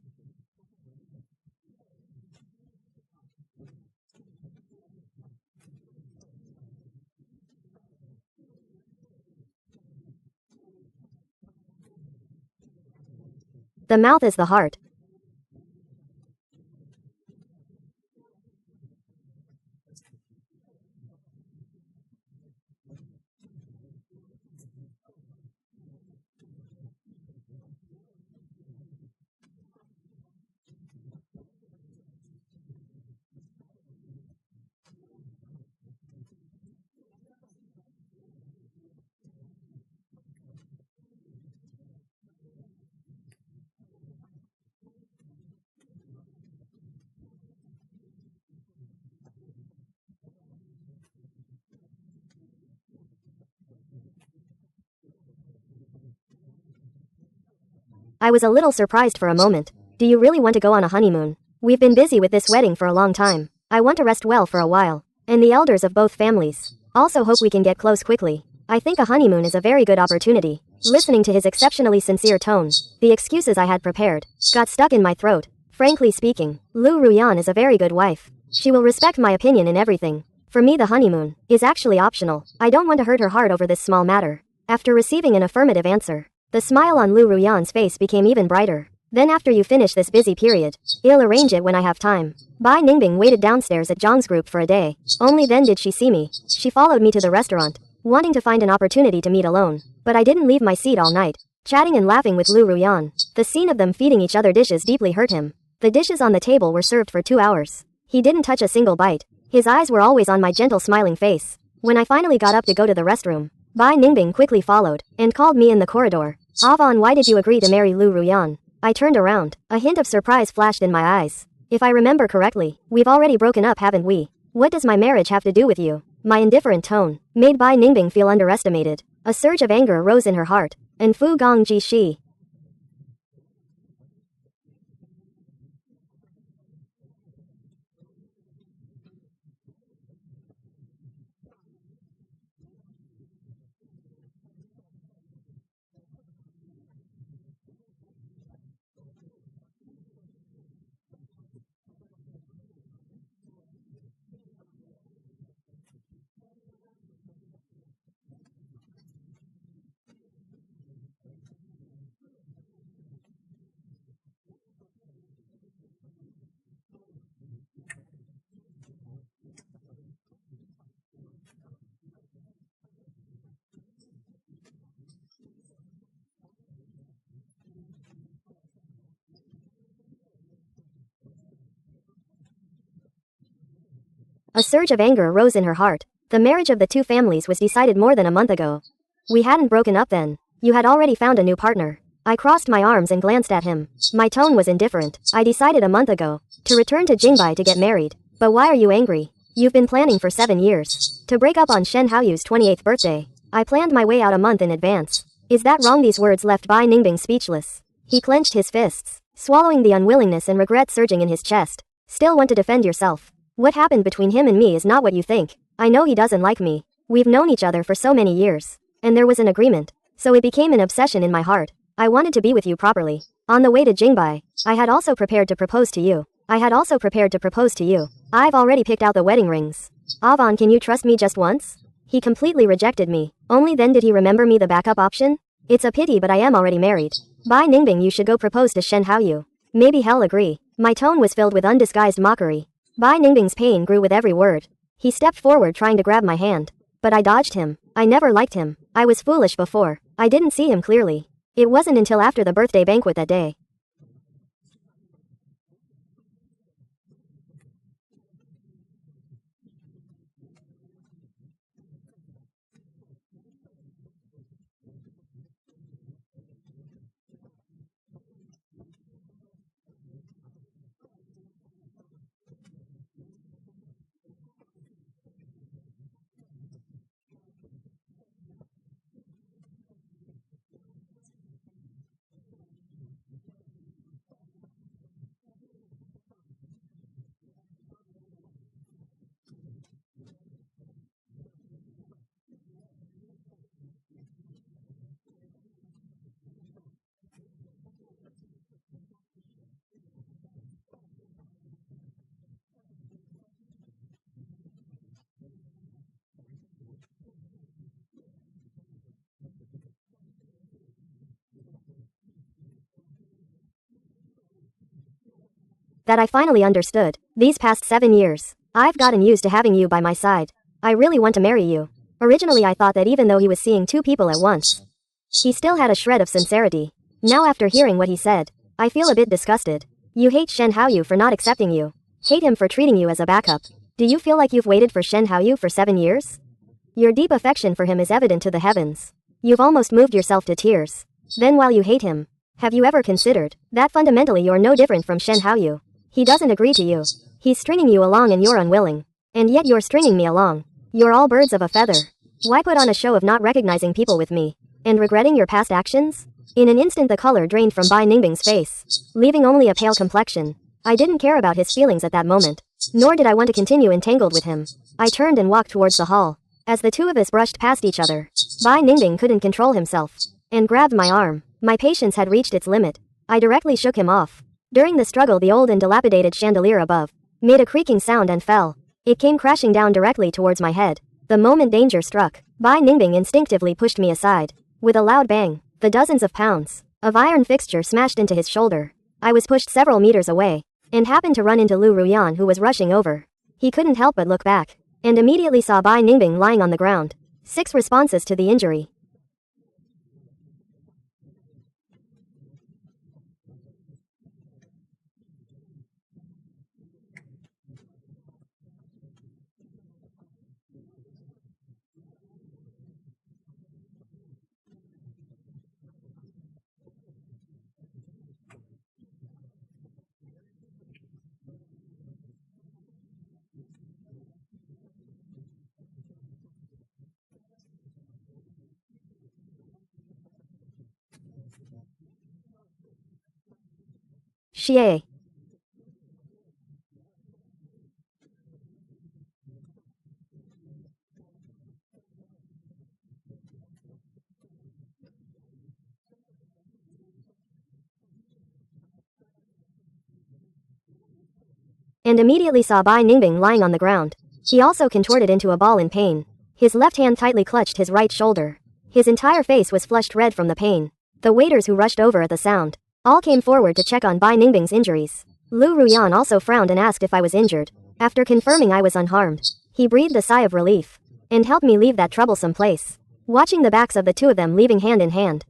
The mouth is the heart. I was a little surprised for a moment. Do you really want to go on a honeymoon? We've been busy with this wedding for a long time. I want to rest well for a while. And the elders of both families also hope we can get close quickly. I think a honeymoon is a very good opportunity. Listening to his exceptionally sincere tone, the excuses I had prepared got stuck in my throat. Frankly speaking, Lu Ruyan is a very good wife. She will respect my opinion in everything. For me, the honeymoon is actually optional. I don't want to hurt her heart over this small matter. After receiving an affirmative answer, the smile on Lu Ruyan's face became even brighter. Then after you finish this busy period, I'll arrange it when I have time. Bai Ningbing waited downstairs at Zhang's group for a day. Only then did she see me. She followed me to the restaurant, wanting to find an opportunity to meet alone. But I didn't leave my seat all night, chatting and laughing with Lu Ruyan. The scene of them feeding each other dishes deeply hurt him. The dishes on the table were served for 2 hours. He didn't touch a single bite. His eyes were always on my gentle smiling face. When I finally got up to go to the restroom, Bai Ningbing quickly followed, and called me in the corridor. Avon, why did you agree to marry Lu Ruyan? I turned around. A hint of surprise flashed in my eyes. If I remember correctly, we've already broken up, haven't we? What does my marriage have to do with you? My indifferent tone made Bai Ningbing feel underestimated. A surge of anger rose in her heart. And Fu Gong Ji Shi. A surge of anger rose in her heart. The marriage of the two families was decided more than a month ago. We hadn't broken up then. You had already found a new partner. I crossed my arms and glanced at him. My tone was indifferent. I decided a month ago to return to Jingbai to get married. But why are you angry? You've been planning for 7 years to break up on Shen Haoyu's 28th birthday. I planned my way out a month in advance. Is that wrong? These words left Bai Ningbing speechless. He clenched his fists, swallowing the unwillingness and regret surging in his chest. Still want to defend yourself. What happened between him and me is not what you think. I know he doesn't like me. We've known each other for so many years. And there was an agreement. So it became an obsession in my heart. I wanted to be with you properly. On the way to Jingbai, I had also prepared to propose to you. I've already picked out the wedding rings. Avon, can you trust me just once? He completely rejected me. Only then did he remember me, the backup option? It's a pity, but I am already married. Bai Ningbing, you should go propose to Shen Haoyu. Maybe he'll agree. My tone was filled with undisguised mockery. Bai Ningbing's pain grew with every word. He stepped forward trying to grab my hand. But I dodged him. I never liked him. I was foolish before. I didn't see him clearly. It wasn't until after the birthday banquet that day that I finally understood. These past 7 years, I've gotten used to having you by my side. I really want to marry you. Originally I thought that even though he was seeing 2 people at once, he still had a shred of sincerity. Now after hearing what he said, I feel a bit disgusted. You hate Shen Haoyu for not accepting you. Hate him for treating you as a backup. Do you feel like you've waited for Shen Haoyu for 7 years? Your deep affection for him is evident to the heavens. You've almost moved yourself to tears. Then while you hate him, have you ever considered that fundamentally you're no different from Shen Haoyu? He doesn't agree to you. He's stringing you along and you're unwilling. And yet you're stringing me along. You're all birds of a feather. Why put on a show of not recognizing people with me? And regretting your past actions? In an instant the color drained from Bai Ningbing's face, leaving only a pale complexion. I didn't care about his feelings at that moment. Nor did I want to continue entangled with him. I turned and walked towards the hall. As the two of us brushed past each other, Bai Ningbing couldn't control himself and grabbed my arm. My patience had reached its limit. I directly shook him off. During the struggle the old and dilapidated chandelier above made a creaking sound and fell. It came crashing down directly towards my head. The moment danger struck, Bai Ningbing instinctively pushed me aside. With a loud bang, the dozens of pounds of iron fixture smashed into his shoulder. I was pushed several meters away and happened to run into Lu Ruyan, who was rushing over. He couldn't help but look back and immediately saw Bai Ningbing lying on the ground. 6 responses to the injury. Xie. And immediately saw Bai Ningbing lying on the ground. He also contorted into a ball in pain. His left hand tightly clutched his right shoulder. His entire face was flushed red from the pain. The waiters who rushed over at the sound all came forward to check on Bai Ningbing's injuries. Lu Ruyan also frowned and asked if I was injured. After confirming I was unharmed, he breathed a sigh of relief and helped me leave that troublesome place. Watching the backs of the two of them leaving hand in hand,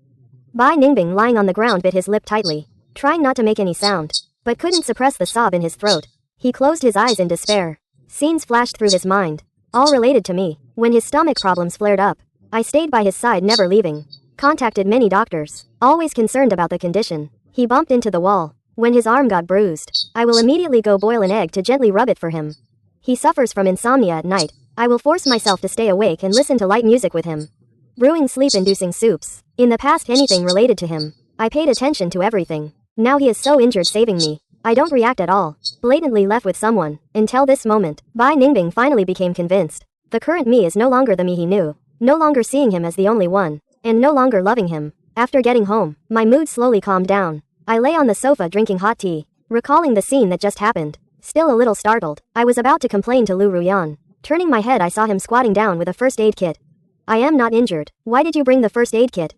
Bai Ningbing lying on the ground bit his lip tightly, trying not to make any sound, but couldn't suppress the sob in his throat. He closed his eyes in despair. Scenes flashed through his mind, all related to me. When his stomach problems flared up, I stayed by his side, never leaving. Contacted many doctors, always concerned about the condition. He bumped into the wall. When his arm got bruised, I will immediately go boil an egg to gently rub it for him. He suffers from insomnia at night. I will force myself to stay awake and listen to light music with him. Brewing sleep-inducing soups. In the past, anything related to him, I paid attention to everything. Now he is so injured saving me, I don't react at all. Blatantly left with someone. Until this moment, Bai Ningbing finally became convinced. The current me is no longer the me he knew. No longer seeing him as the only one. And no longer loving him. After getting home, my mood slowly calmed down. I lay on the sofa drinking hot tea, recalling the scene that just happened. Still a little startled, I was about to complain to Lu Ruyan. Turning my head, I saw him squatting down with a first aid kit. I am not injured. Why did you bring the first aid kit?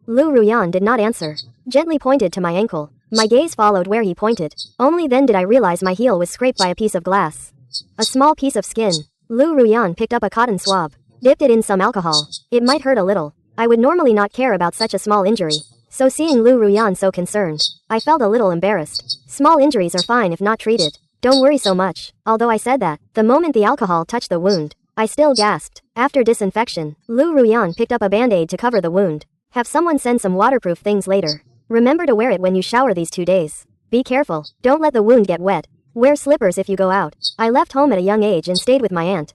Lu Ruyan did not answer. Gently pointed to my ankle. My gaze followed where he pointed. Only then did I realize my heel was scraped by a piece of glass. A small piece of skin. Lu Ruyan picked up a cotton swab. Dipped it in some alcohol. It might hurt a little. I would normally not care about such a small injury. So seeing Lu Ruyan so concerned, I felt a little embarrassed. Small injuries are fine if not treated. Don't worry so much. Although I said that, the moment the alcohol touched the wound, I still gasped. After disinfection, Lu Ruyan picked up a band-aid to cover the wound. Have someone send some waterproof things later. Remember to wear it when you shower these 2 days. Be careful, don't let the wound get wet. Wear slippers if you go out. I left home at a young age and stayed with my aunt.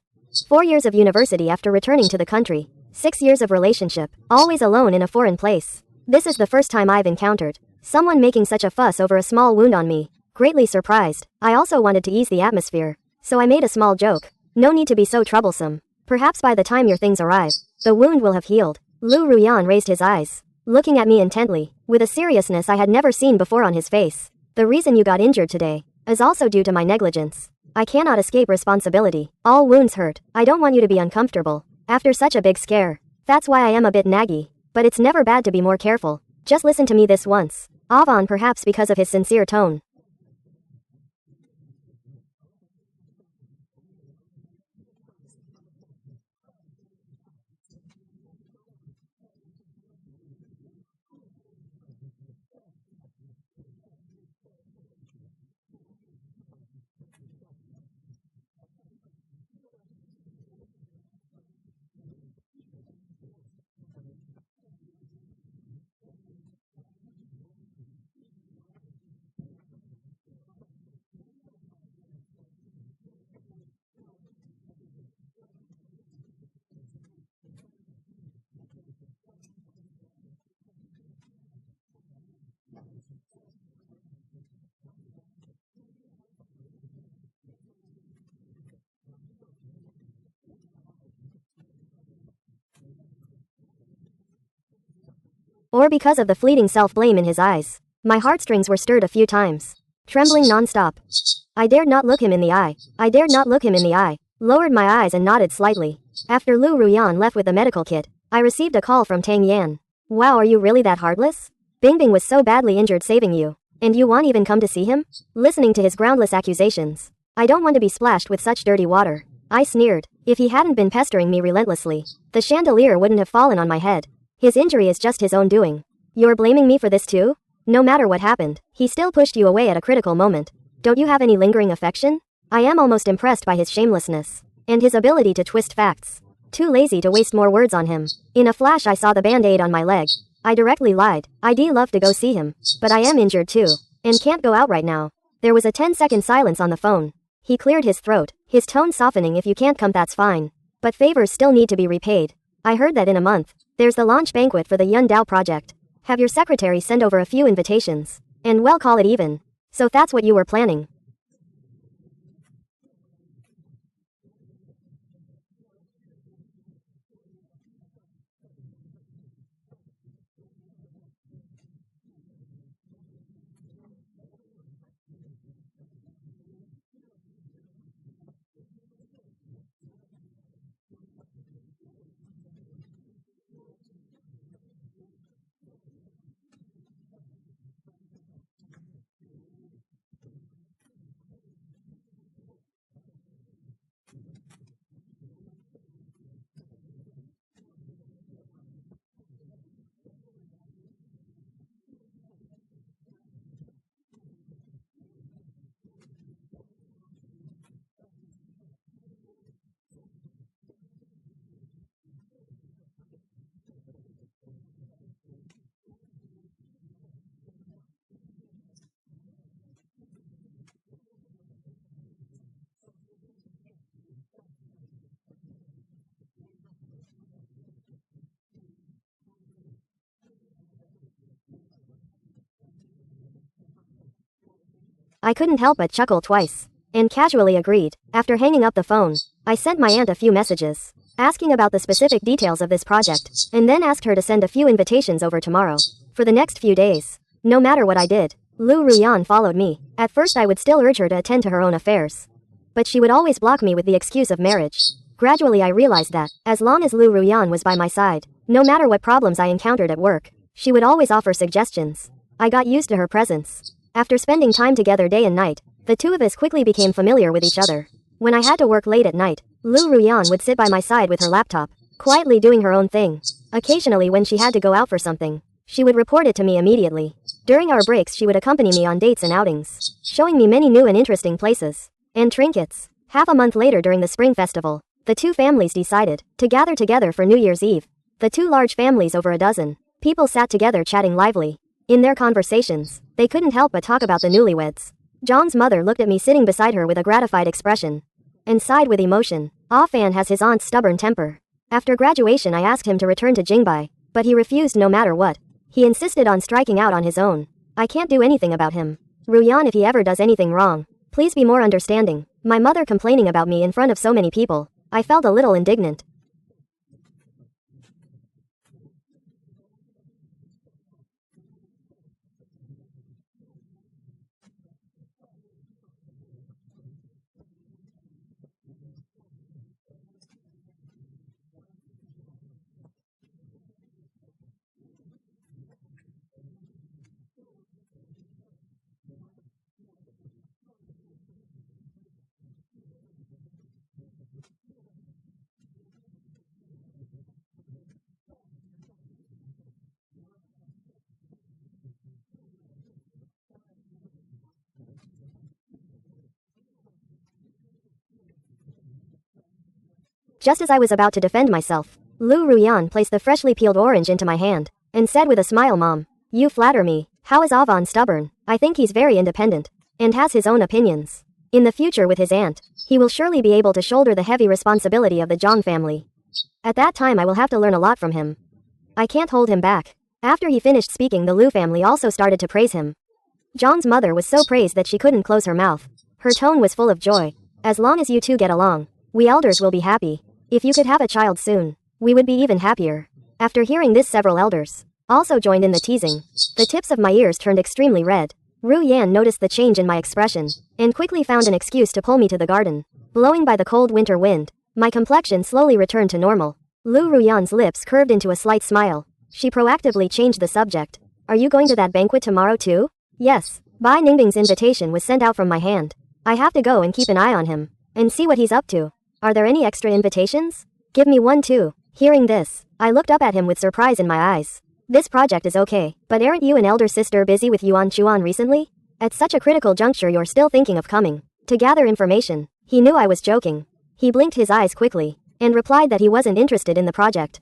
4 years of university after returning to the country. 6 years of relationship, always alone in a foreign place. This is the first time I've encountered someone making such a fuss over a small wound on me. Greatly surprised, I also wanted to ease the atmosphere, so I made a small joke. No need to be so troublesome. Perhaps by the time your things arrive, the wound will have healed. Lu Ruyan raised his eyes, looking at me intently, with a seriousness I had never seen before on his face. The reason you got injured today is also due to my negligence. I cannot escape responsibility. All wounds hurt. I don't want you to be uncomfortable after such a big scare. That's why I am a bit naggy, but it's never bad to be more careful. Just listen to me this once. Avon, perhaps because of his sincere tone. Or because of the fleeting self-blame in his eyes. My heartstrings were stirred a few times. Trembling non-stop. I dared not look him in the eye. I dared not look him in the eye. Lowered my eyes and nodded slightly. After Lu Ruyan left with the medical kit, I received a call from Tang Yan. Wow, are you really that heartless? Bingbing was so badly injured saving you. And you won't even come to see him? Listening to his groundless accusations. I don't want to be splashed with such dirty water. I sneered. If he hadn't been pestering me relentlessly, the chandelier wouldn't have fallen on my head. His injury is just his own doing. You're blaming me for this too? No matter what happened, he still pushed you away at a critical moment. Don't you have any lingering affection? I am almost impressed by his shamelessness. And his ability to twist facts. Too lazy to waste more words on him. In a flash I saw the band-aid on my leg. I directly lied. I'd love to go see him. But I am injured too. And can't go out right now. There was a 10-second silence on the phone. He cleared his throat, his tone softening. If you can't come, that's fine. But favors still need to be repaid. I heard that in a month, there's the launch banquet for the Yun Dao project. Have your secretary send over a few invitations. And well, call it even. So that's what you were planning. I couldn't help but chuckle twice. And casually agreed. After hanging up the phone, I sent my aunt a few messages, asking about the specific details of this project, and then asked her to send a few invitations over tomorrow. For the next few days, no matter what I did, Lu Ruyan followed me. At first I would still urge her to attend to her own affairs. But she would always block me with the excuse of marriage. Gradually I realized that, as long as Lu Ruyan was by my side, no matter what problems I encountered at work, she would always offer suggestions. I got used to her presence. After spending time together day and night, the two of us quickly became familiar with each other. When I had to work late at night, Lu Ruyan would sit by my side with her laptop, quietly doing her own thing. Occasionally when she had to go out for something, she would report it to me immediately. During our breaks she would accompany me on dates and outings, showing me many new and interesting places and trinkets. Half a month later during the spring festival, The two families decided to gather together for New Year's Eve. The two large families, over a dozen people, sat together chatting lively. In their conversations, they couldn't help but talk about the newlyweds. Zhang's mother looked at me sitting beside her with a gratified expression and sighed with emotion. Ah Fan has his aunt's stubborn temper. After graduation I asked him to return to Jingbai, but he refused no matter what. He insisted on striking out on his own. I can't do anything about him. Ruyan, if he ever does anything wrong, please be more understanding. My mother complaining about me in front of so many people. I felt a little indignant. Just as I was about to defend myself, Lu Ruyan placed the freshly peeled orange into my hand and said with a smile, Mom, you flatter me. How is Avon stubborn? I think he's very independent and has his own opinions. In the future with his aunt, he will surely be able to shoulder the heavy responsibility of the Jiang family. At that time I will have to learn a lot from him. I can't hold him back. After he finished speaking, the Lu family also started to praise him. Zhang's mother was so praised that she couldn't close her mouth. Her tone was full of joy. As long as you two get along, we elders will be happy. If you could have a child soon, we would be even happier. After hearing this, several elders also joined in the teasing. The tips of my ears turned extremely red. Ru Yan noticed the change in my expression and quickly found an excuse to pull me to the garden. Blowing by the cold winter wind, my complexion slowly returned to normal. Lu Ruyan's lips curved into a slight smile. She proactively changed the subject. Are you going to that banquet tomorrow too? Yes. Bai Ningbing's invitation was sent out from my hand. I have to go and keep an eye on him and see what he's up to. Are there any extra invitations? Give me one too. Hearing this, I looked up at him with surprise in my eyes. This project is okay, but aren't you and elder sister busy with Yuan Chuan recently? At such a critical juncture you're still thinking of coming to gather information. He knew I was joking. He blinked his eyes quickly and replied that he wasn't interested in the project.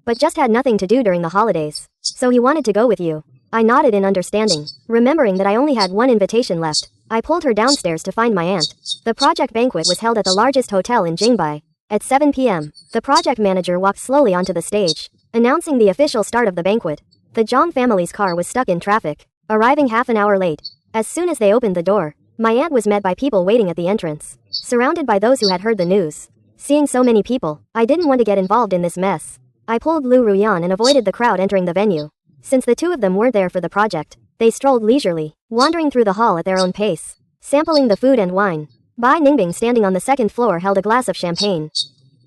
But just had nothing to do during the holidays. So he wanted to go with you. I nodded in understanding. Remembering that I only had one invitation left, I pulled her downstairs to find my aunt. The project banquet was held at the largest hotel in Jingbai. At 7 p.m., the project manager walked slowly onto the stage, announcing the official start of the banquet. The Zhang family's car was stuck in traffic, arriving half an hour late. As soon as they opened the door, my aunt was met by people waiting at the entrance, surrounded by those who had heard the news. Seeing so many people, I didn't want to get involved in this mess. I pulled Lu Ruyan and avoided the crowd entering the venue. Since the two of them weren't there for the project, they strolled leisurely, wandering through the hall at their own pace, sampling the food and wine. Bai Ningbing, standing on the second floor, held a glass of champagne.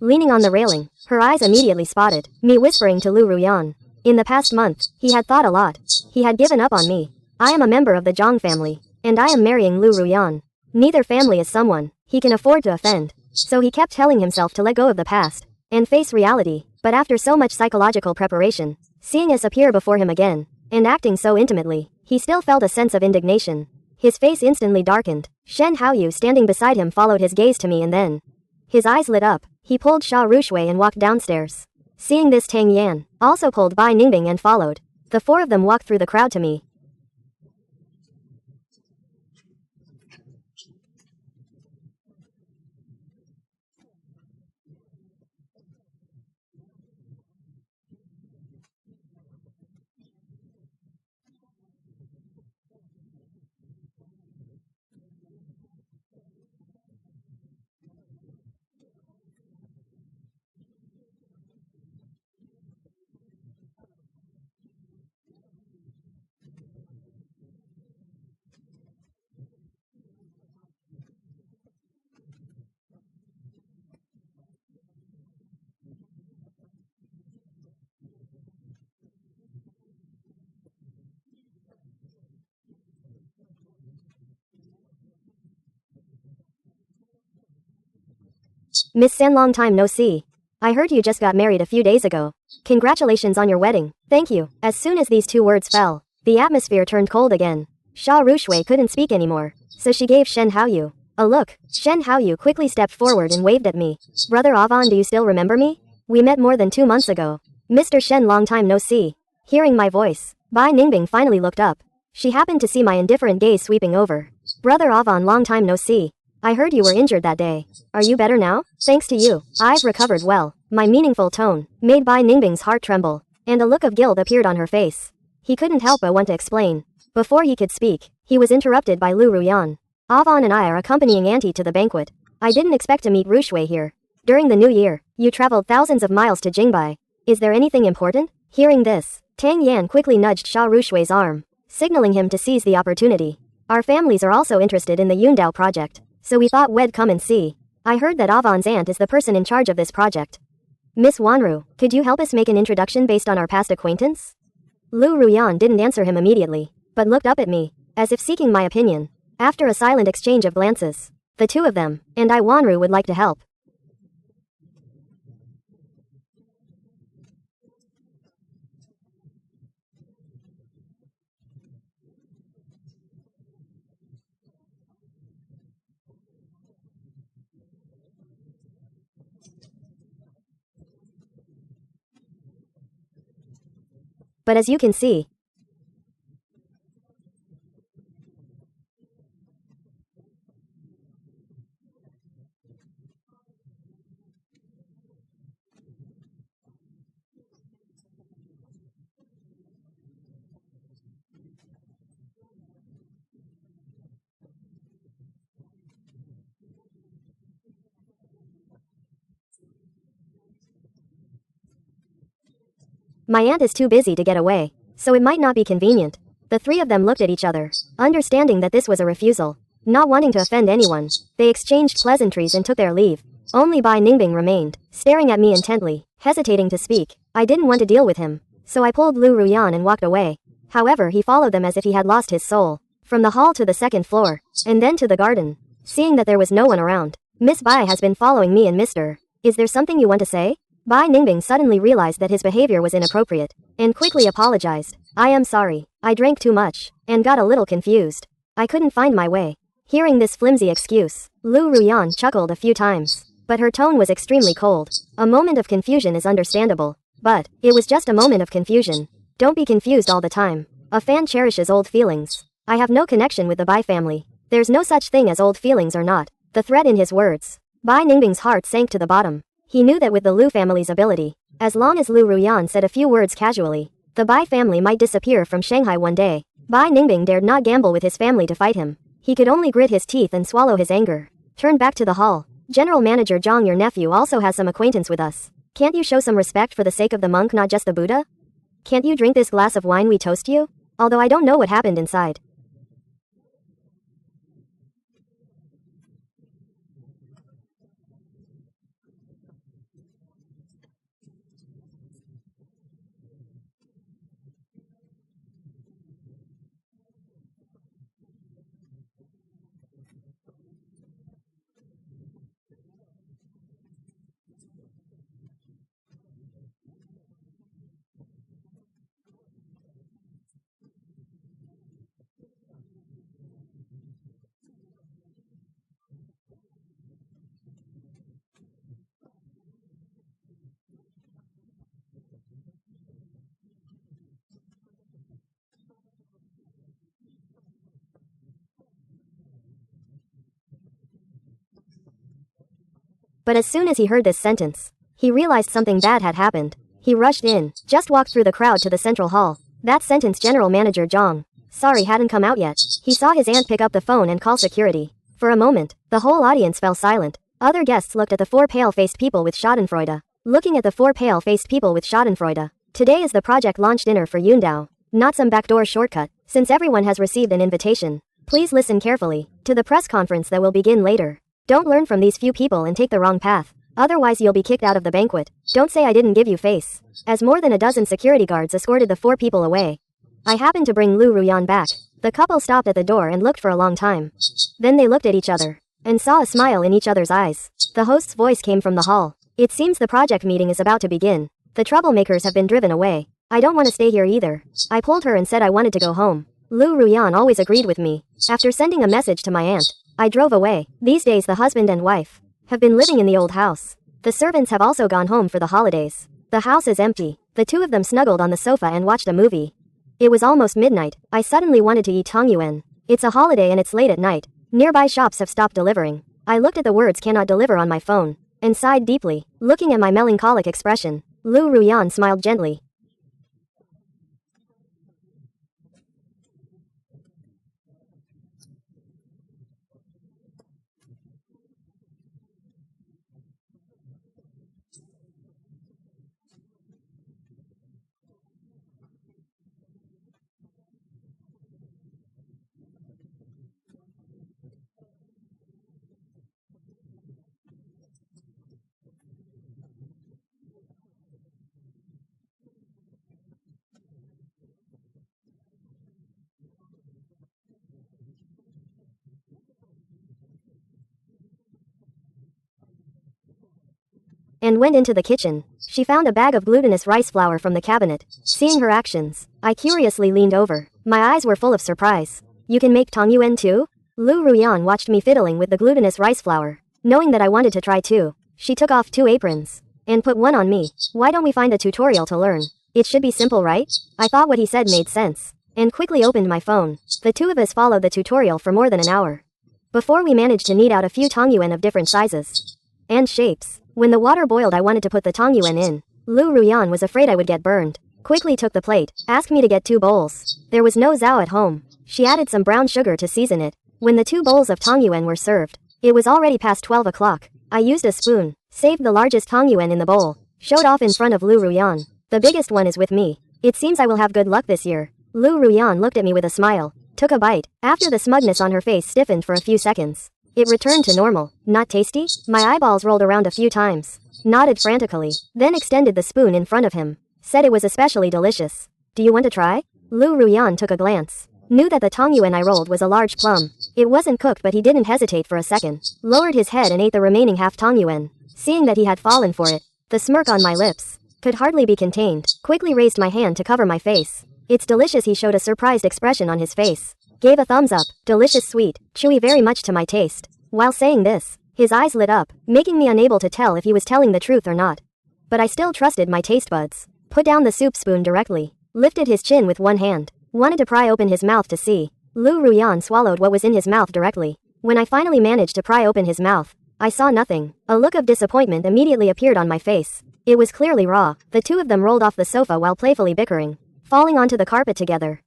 Leaning on the railing, her eyes immediately spotted me, whispering to Lu Ruyan. In the past month, he had thought a lot. He had given up on me. I am a member of the Zhang family, and I am marrying Lu Ruyan. Neither family is someone he can afford to offend. So he kept telling himself to let go of the past and face reality. But after so much psychological preparation, seeing us appear before him again, and acting so intimately, he still felt a sense of indignation. His face instantly darkened. Shen Haoyu, standing beside him, followed his gaze to me, and then his eyes lit up. He pulled Sha Rushui and walked downstairs. Seeing this, Tang Yan also pulled Bai Ningbing and followed. The four of them walked through the crowd to me. Miss Sen, long time no see. I heard you just got married a few days ago. Congratulations on your wedding. Thank you. As soon as these two words fell, the atmosphere turned cold again. Sha Rushui couldn't speak anymore, so she gave Shen Haoyu a look. Shen Haoyu quickly stepped forward and waved at me. Brother Avon, do you still remember me? We met more than 2 months ago. Mr. Shen, long time no see. Hearing my voice, Bai Ningbing finally looked up. She happened to see my indifferent gaze sweeping over. Brother Avon, long time no see. I heard you were injured that day. Are you better now? Thanks to you, I've recovered well. My meaningful tone made Bai Ningbing's heart tremble, and a look of guilt appeared on her face. He couldn't help but want to explain. Before he could speak, he was interrupted by Lu Ruyan. Avon and I are accompanying Auntie to the banquet. I didn't expect to meet Rushui here. During the new year, you traveled thousands of miles to Jingbai. Is there anything important? Hearing this, Tang Yan quickly nudged Sha Rushui's arm, signaling him to seize the opportunity. Our families are also interested in the Yundao project, so we thought we'd come and see. I heard that Avon's aunt is the person in charge of this project. Miss Wanru, could you help us make an introduction based on our past acquaintance? Lu Ruyan didn't answer him immediately, but looked up at me, as if seeking my opinion. After a silent exchange of glances, the two of them, and I Wanru, would like to help. But as you can see, my aunt is too busy to get away, so it might not be convenient. The three of them looked at each other, understanding that this was a refusal. Not wanting to offend anyone, they exchanged pleasantries and took their leave. Only Bai Ningbing remained, staring at me intently, hesitating to speak. I didn't want to deal with him, so I pulled Lu Ruyan and walked away. However, he followed them as if he had lost his soul. From the hall to the second floor, and then to the garden. Seeing that there was no one around, Miss Bai has been following me and Mr. Is there something you want to say? Bai Ningbing suddenly realized that his behavior was inappropriate, and quickly apologized. I am sorry, I drank too much, and got a little confused. I couldn't find my way. Hearing this flimsy excuse, Lu Ruyan chuckled a few times, but her tone was extremely cold. A moment of confusion is understandable, but it was just a moment of confusion. Don't be confused all the time. A fan cherishes old feelings. I have no connection with the Bai family. There's no such thing as old feelings or not. The threat in his words. Bai Ningbing's heart sank to the bottom. He knew that with the Lu family's ability, as long as Lu Ruyan said a few words casually, the Bai family might disappear from Shanghai one day. Bai Ningbing dared not gamble with his family to fight him. He could only grit his teeth and swallow his anger. Turned back to the hall. General Manager Jiang, your nephew, also has some acquaintance with us. Can't you show some respect for the sake of the monk, not just the Buddha? Can't you drink this glass of wine we toast you? Although I don't know what happened inside. But as soon as he heard this sentence, he realized something bad had happened. He rushed in, just walked through the crowd to the central hall. That sentence, General Manager Jiang. Sorry, hadn't come out yet. He saw his aunt pick up the phone and call security. For a moment, the whole audience fell silent. Other guests looked at the four pale-faced people with Schadenfreude. Looking at the four pale-faced people with Schadenfreude. Today is the project launch dinner for Yundao. Not some backdoor shortcut. Since everyone has received an invitation, please listen carefully to the press conference that will begin later. Don't learn from these few people and take the wrong path. Otherwise you'll be kicked out of the banquet. Don't say I didn't give you face. As more than a dozen security guards escorted the four people away. I happened to bring Lu Ruyan back. The couple stopped at the door and looked for a long time. Then they looked at each other. and saw a smile in each other's eyes. The host's voice came from the hall. It seems the project meeting is about to begin. The troublemakers have been driven away. I don't want to stay here either. I pulled her and said I wanted to go home. Lu Ruyan always agreed with me. After sending a message to my aunt, I drove away. These days the husband and wife have been living in the old house. The servants have also gone home for the holidays. The house is empty. The two of them snuggled on the sofa and watched a movie. It was almost midnight. I suddenly wanted to eat tongyuan. It's a holiday and it's late at night. Nearby shops have stopped delivering. I looked at the words cannot deliver on my phone and sighed deeply. Looking at my melancholic expression, Lu Ruyan smiled gently. And went into the kitchen. She found a bag of glutinous rice flour from the cabinet. Seeing her actions, I curiously leaned over. My eyes were full of surprise. You can make tongyuan too? Lu Ruyan watched me fiddling with the glutinous rice flour. Knowing that I wanted to try too, she took off 2 aprons and put one on me. Why don't we find a tutorial to learn? It should be simple, right? I thought what he said made sense and quickly opened my phone. The two of us followed the tutorial for more than an hour before we managed to knead out a few tongyuan of different sizes and shapes. When the water boiled, I wanted to put the tongyuan in. Lu Ruyan was afraid I would get burned. Quickly took the plate, asked me to get 2 bowls. There was no zao at home. She added some brown sugar to season it. When the 2 bowls of tongyuan were served, it was already past 12 o'clock. I used a spoon, saved the largest tongyuan in the bowl, showed off in front of Lu Ruyan. The biggest one is with me. It seems I will have good luck this year. Lu Ruyan looked at me with a smile, took a bite. After the smugness on her face stiffened for a few seconds, it returned to normal. Not tasty? My eyeballs rolled around a few times. Nodded frantically, then extended the spoon in front of him. Said it was especially delicious. Do you want to try? Lu Ruyan took a glance. Knew that the tongyuan I rolled was a large plum. It wasn't cooked, but he didn't hesitate for a second. Lowered his head and ate the remaining half tongyuan. Seeing that he had fallen for it, the smirk on my lips could hardly be contained. Quickly raised my hand to cover my face. It's delicious. He showed a surprised expression on his face. Gave a thumbs up. Delicious, sweet, chewy, very much to my taste. While saying this, his eyes lit up, making me unable to tell if he was telling the truth or not. But I still trusted my taste buds. Put down the soup spoon directly. Lifted his chin with one hand. Wanted to pry open his mouth to see. Lu Ruyan swallowed what was in his mouth directly. When I finally managed to pry open his mouth, I saw nothing. A look of disappointment immediately appeared on my face. It was clearly raw. The two of them rolled off the sofa while playfully bickering, falling onto the carpet together.